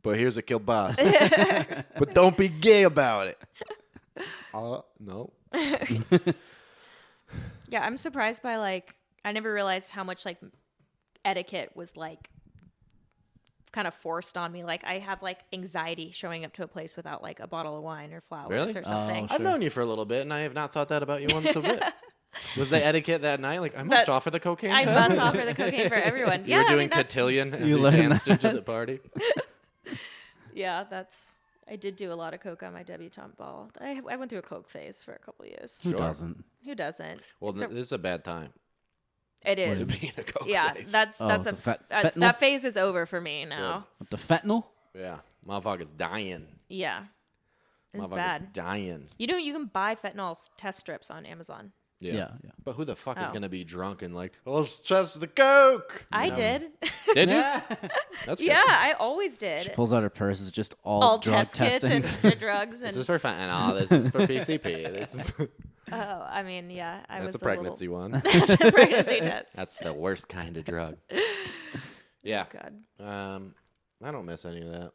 Speaker 2: but here's a kielbasa, but don't be gay about it." No.
Speaker 3: Yeah, I'm surprised by like I never realized how much like etiquette was like kind of forced on me. Like I have like anxiety showing up to a place without like a bottle of wine or flowers
Speaker 2: Really?
Speaker 3: or something.
Speaker 1: Oh,
Speaker 2: I've known you for a little bit, and I have not thought that about you one so bit. Was the etiquette that night? Like, I must
Speaker 3: That-
Speaker 2: offer the cocaine.
Speaker 3: I
Speaker 2: to
Speaker 3: must
Speaker 2: everyone?
Speaker 3: offer the cocaine for everyone.
Speaker 2: You
Speaker 3: Yeah,
Speaker 2: were doing
Speaker 3: I mean, that's,
Speaker 2: cotillion as
Speaker 1: You
Speaker 2: you
Speaker 1: learned
Speaker 2: danced
Speaker 1: that.
Speaker 2: into the party.
Speaker 3: yeah, that's. I did do a lot of coke on my debutante ball. I went through a coke phase for a couple of years.
Speaker 1: Who
Speaker 2: Sure.
Speaker 1: doesn't?
Speaker 3: Who doesn't?
Speaker 2: Well,
Speaker 3: It's a-
Speaker 2: this is a bad time
Speaker 3: It
Speaker 2: to
Speaker 3: is.
Speaker 2: be in a coke
Speaker 3: Yeah,
Speaker 2: phase.
Speaker 3: that's
Speaker 1: Oh,
Speaker 3: that's
Speaker 1: the
Speaker 3: a
Speaker 1: fentanyl?
Speaker 3: that phase is over for me now.
Speaker 1: With the fentanyl?
Speaker 2: Yeah, motherfucker's dying.
Speaker 3: Yeah, it's
Speaker 2: Motherfucker's
Speaker 3: bad.
Speaker 2: dying.
Speaker 3: You know, you can buy fentanyl test strips on Amazon.
Speaker 1: Yeah.
Speaker 2: But who the fuck is
Speaker 3: Oh.
Speaker 2: gonna be drunk and like, let's test the coke?
Speaker 3: I did.
Speaker 2: Did you? That's good.
Speaker 3: Yeah, I always did.
Speaker 1: She pulls out her purse. It's just all,
Speaker 3: All
Speaker 1: drug
Speaker 3: test kits
Speaker 1: testing.
Speaker 3: and the drugs and
Speaker 2: This is for fentanyl. This is for PCP. This is
Speaker 3: oh, I mean, yeah, I
Speaker 2: that's
Speaker 3: was
Speaker 2: a pregnancy one.
Speaker 3: That's a pregnancy test.
Speaker 2: That's the worst kind of drug. Yeah.
Speaker 3: God.
Speaker 2: I don't miss any of that.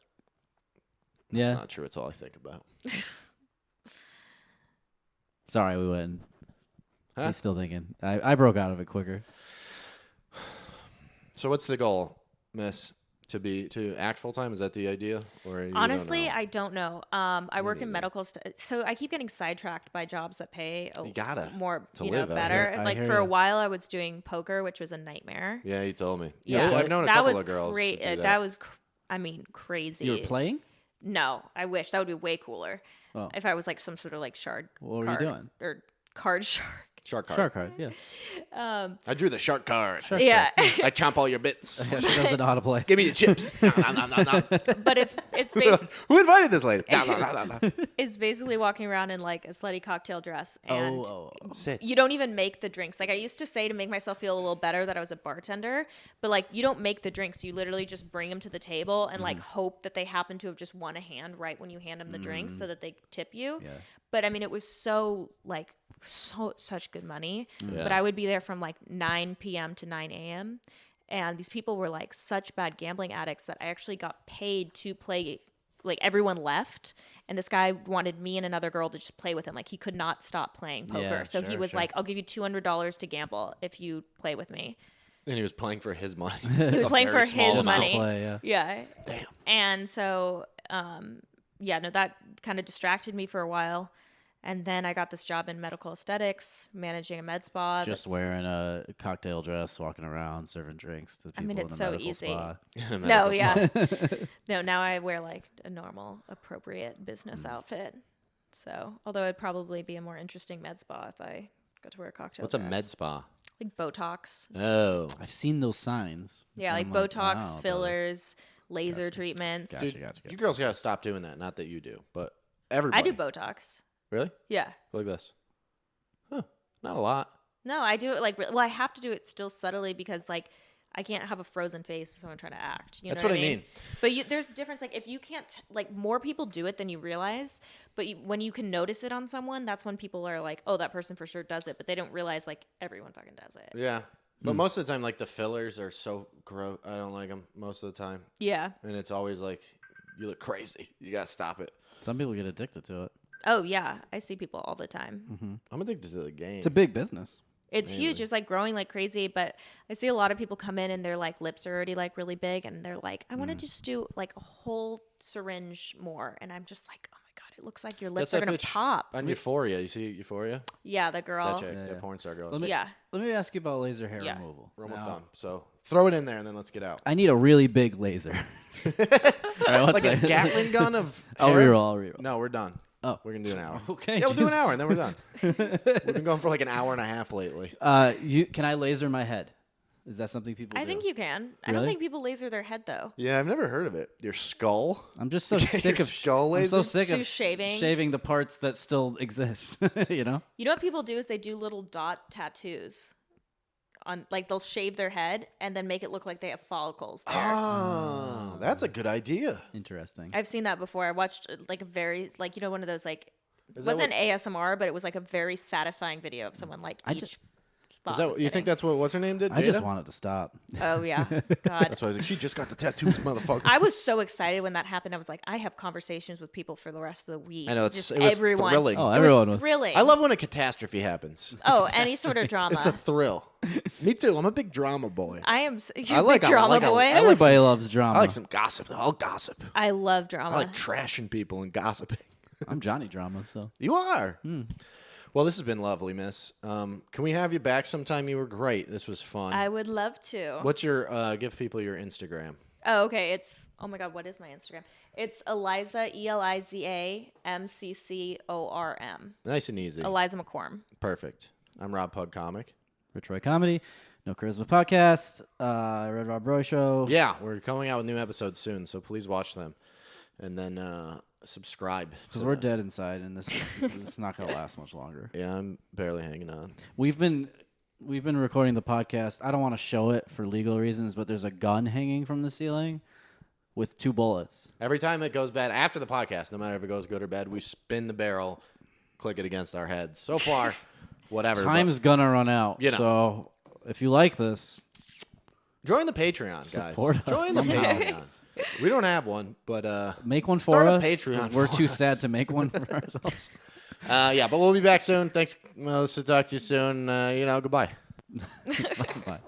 Speaker 1: Yeah.
Speaker 2: It's not true. It's all I think about.
Speaker 1: Sorry, we went.
Speaker 2: Huh?
Speaker 1: He's still thinking. I broke out of it quicker.
Speaker 2: So what's the goal, Miss? To act full time? Is that the idea? Or you don't
Speaker 3: Honestly,
Speaker 2: know?
Speaker 3: I don't know. I work in
Speaker 2: neither.
Speaker 3: medical, so I keep getting sidetracked by jobs that pay
Speaker 2: You gotta
Speaker 3: more,
Speaker 2: to
Speaker 3: you know,
Speaker 2: live out
Speaker 3: better.
Speaker 1: here. I
Speaker 3: Like
Speaker 1: hear
Speaker 3: for a
Speaker 1: ya.
Speaker 3: while, I was doing poker, which was a nightmare.
Speaker 2: Yeah, you told me.
Speaker 3: Yeah,
Speaker 2: I've known a
Speaker 3: that
Speaker 2: couple
Speaker 3: was
Speaker 2: of girls.
Speaker 3: Great.
Speaker 2: That do that.
Speaker 3: That was, I mean, crazy.
Speaker 1: You were playing?
Speaker 3: No, I wish that would be way cooler.
Speaker 1: Oh.
Speaker 3: If I was like some sort of like shard.
Speaker 1: What were you
Speaker 3: card
Speaker 1: doing?
Speaker 3: Or card shark.
Speaker 2: Shark card.
Speaker 1: Shark card, yeah.
Speaker 2: I drew the shark card.
Speaker 1: Shark
Speaker 3: Yeah,
Speaker 2: I chomp all your bits.
Speaker 1: Yeah, she doesn't know how to play.
Speaker 2: Give me the chips. Nom, nom, nom, nom.
Speaker 3: but it's
Speaker 2: Who invited this lady? Nom, nom, nom, nom, nom.
Speaker 3: it's basically walking around in like a slutty cocktail dress and
Speaker 2: Sit.
Speaker 3: you don't even make the drinks. Like I used to say to make myself feel a little better that I was a bartender, but like you don't make the drinks. You literally just bring them to the table and like hope that they happen to have just won a hand right when you hand them the drinks so that they tip you.
Speaker 1: Yeah.
Speaker 3: But I mean, it was so like such good money.
Speaker 2: Yeah.
Speaker 3: But I would be there from like 9 p.m. to 9 a.m. And these people were like such bad gambling addicts that I actually got paid to play. Like everyone left, and this guy wanted me and another girl to just play with him. Like he could not stop playing poker.
Speaker 1: Yeah,
Speaker 3: So he
Speaker 1: sure,
Speaker 3: was
Speaker 1: sure.
Speaker 3: like, "I'll give you $200 to gamble if you play with me."
Speaker 2: And he was playing for his money.
Speaker 3: He was playing for
Speaker 2: very small
Speaker 3: his
Speaker 2: amount.
Speaker 3: money.
Speaker 1: Play, yeah.
Speaker 3: Yeah.
Speaker 2: Damn.
Speaker 3: And so, yeah, no, that kind of distracted me for a while. And then I got this job in medical aesthetics, managing a med spa.
Speaker 1: Just wearing a cocktail dress, walking around, serving drinks to the people
Speaker 3: it's
Speaker 1: in the
Speaker 3: so
Speaker 1: medical
Speaker 3: easy.
Speaker 1: spa.
Speaker 3: No, yeah. No, now I wear like a normal, appropriate business outfit. So, although it'd probably be a more interesting med spa if I got to wear a cocktail
Speaker 2: What's
Speaker 3: dress.
Speaker 2: a med spa?
Speaker 3: Like Botox.
Speaker 2: Oh.
Speaker 1: I've seen those signs.
Speaker 3: Yeah, like
Speaker 1: I'm
Speaker 3: Botox,
Speaker 1: wow,
Speaker 3: fillers, laser treatments.
Speaker 1: Gotcha.
Speaker 2: Dude, you girls gotta stop doing that. Not that you do, but
Speaker 3: I
Speaker 2: everybody.
Speaker 3: do Botox.
Speaker 2: Really?
Speaker 3: Yeah.
Speaker 2: Like this? Huh. Not a lot.
Speaker 3: No, I do it like, well, I have to do it still subtly because like I can't have a frozen face so I'm trying to act. You
Speaker 2: That's
Speaker 3: know
Speaker 2: what
Speaker 3: what
Speaker 2: I mean.
Speaker 3: But there's a difference. Like if you can't, like more people do it than you realize. But when you can notice it on someone, that's when people are like, oh, that person for sure does it. But they don't realize like everyone fucking does it.
Speaker 2: Yeah. But most of the time, like the fillers are so gross. I don't like them most of the time.
Speaker 3: Yeah.
Speaker 2: And it's always like, you look crazy. You gotta stop it.
Speaker 1: Some people get addicted to it.
Speaker 3: Oh yeah, I see people all the time.
Speaker 2: I'm addicted to the game.
Speaker 1: It's a big business.
Speaker 3: It's huge. It's like growing like crazy. But I see a lot of people come in and their like lips are already like really big, and they're like, I want to just do like a whole syringe more, and I'm just like, oh my god, it looks like your lips
Speaker 2: That's
Speaker 3: are gonna
Speaker 2: that bitch
Speaker 3: pop.
Speaker 2: on Euphoria. You see Euphoria?
Speaker 3: Yeah, the girl.
Speaker 2: That chick,
Speaker 1: Yeah,
Speaker 2: that
Speaker 1: yeah.
Speaker 2: porn star girl.
Speaker 1: Let me,
Speaker 3: Yeah.
Speaker 1: Let me ask you about laser hair
Speaker 3: Yeah.
Speaker 1: removal.
Speaker 2: We're almost
Speaker 1: Now,
Speaker 2: done. So throw it in there and then let's get out.
Speaker 1: I need a really big laser. All right, what's
Speaker 2: Like a
Speaker 1: that?
Speaker 2: Gatling gun of
Speaker 1: I'll
Speaker 2: hair?
Speaker 1: reroll. I'll reroll.
Speaker 2: No, we're done.
Speaker 1: Oh.
Speaker 2: We're going to do an hour.
Speaker 1: Okay.
Speaker 2: Yeah, we'll do an
Speaker 1: Jesus.
Speaker 2: hour and then we're done. We've been going for like an hour and a half lately.
Speaker 1: Can I laser my head? Is that something people do?
Speaker 3: I think you can. I don't
Speaker 1: Really?
Speaker 3: think people laser their head though.
Speaker 2: Yeah, I've never heard of it. Your skull?
Speaker 1: I'm just so
Speaker 2: Your
Speaker 1: sick of
Speaker 2: skull
Speaker 1: I'm so
Speaker 2: laser?
Speaker 1: sick of
Speaker 3: Just shaving.
Speaker 1: shaving the parts that still exist. You know?
Speaker 3: You know what people do is they do little dot tattoos on, like they'll shave their head and then make it look like they have follicles there.
Speaker 2: Oh, that's a good idea.
Speaker 1: Interesting.
Speaker 3: I've seen that before. I watched like a very like one of those like
Speaker 2: Is
Speaker 3: it
Speaker 2: that
Speaker 3: wasn't ASMR, but it was like a very satisfying video of someone like
Speaker 1: I
Speaker 3: each
Speaker 1: just-
Speaker 3: spot.
Speaker 2: Is that
Speaker 3: was
Speaker 2: you think
Speaker 3: getting.
Speaker 2: that's what what's her name did?
Speaker 1: I just
Speaker 2: Jada?
Speaker 1: want it to stop.
Speaker 3: Oh yeah, God.
Speaker 2: That's why I was like, she just got the tattoos, motherfucker.
Speaker 3: I was so excited when that happened. I was like, I have conversations with people for the rest of the week.
Speaker 2: I know
Speaker 3: Just
Speaker 2: it was
Speaker 3: everyone.
Speaker 2: thrilling.
Speaker 1: Oh,
Speaker 3: It
Speaker 1: everyone
Speaker 3: was
Speaker 1: was.
Speaker 3: thrilling.
Speaker 2: I love when a catastrophe happens.
Speaker 3: Oh, any sort of drama.
Speaker 2: It's a thrill. Me too. I'm a big drama boy.
Speaker 3: I am. You're
Speaker 2: I like
Speaker 3: a
Speaker 2: a-
Speaker 3: big drama
Speaker 2: like a-
Speaker 3: boy.
Speaker 2: I like
Speaker 1: Everybody loves drama.
Speaker 2: I like some gossip. I'll gossip.
Speaker 3: I love drama.
Speaker 2: I like trashing people and gossiping.
Speaker 1: I'm Johnny Drama, so.
Speaker 2: You are. Well, this has been lovely, miss. Can we have you back sometime? You were great. This was fun.
Speaker 3: I would love to.
Speaker 2: What's your, give people your Instagram.
Speaker 3: Oh, okay. Oh my God, what is my Instagram? It's Eliza, Eliza MCCORM.
Speaker 2: Nice and easy.
Speaker 3: Eliza McCormick.
Speaker 2: Perfect. I'm Rob Pug Comic.
Speaker 1: Rich Roy Comedy, No Charisma Podcast, Red Rob Roy Show.
Speaker 2: Yeah, we're coming out with new episodes soon, so please watch them. And then subscribe.
Speaker 1: Because we're dead inside, and this is not going to last much longer.
Speaker 2: Yeah, I'm barely hanging on.
Speaker 1: We've been recording the podcast. I don't want to show it for legal reasons, but there's a gun hanging from the ceiling with 2 bullets.
Speaker 2: Every time it goes bad, after the podcast, no matter if it goes good or bad, we spin the barrel, click it against our heads. So far, whatever.
Speaker 1: Time's gonna run out.
Speaker 2: You know.
Speaker 1: So if you like this,
Speaker 2: Join the Patreon, guys.
Speaker 1: Support us
Speaker 2: Join the
Speaker 1: somehow.
Speaker 2: Patreon. We don't have one, but
Speaker 1: make one
Speaker 2: Start
Speaker 1: for
Speaker 2: a
Speaker 1: us.
Speaker 2: Patreon
Speaker 1: 'cause we're
Speaker 2: for
Speaker 1: too
Speaker 2: us.
Speaker 1: sad to make one for ourselves.
Speaker 2: yeah, but we'll be back soon. Thanks. Let's talk to you soon. Goodbye.
Speaker 1: Bye.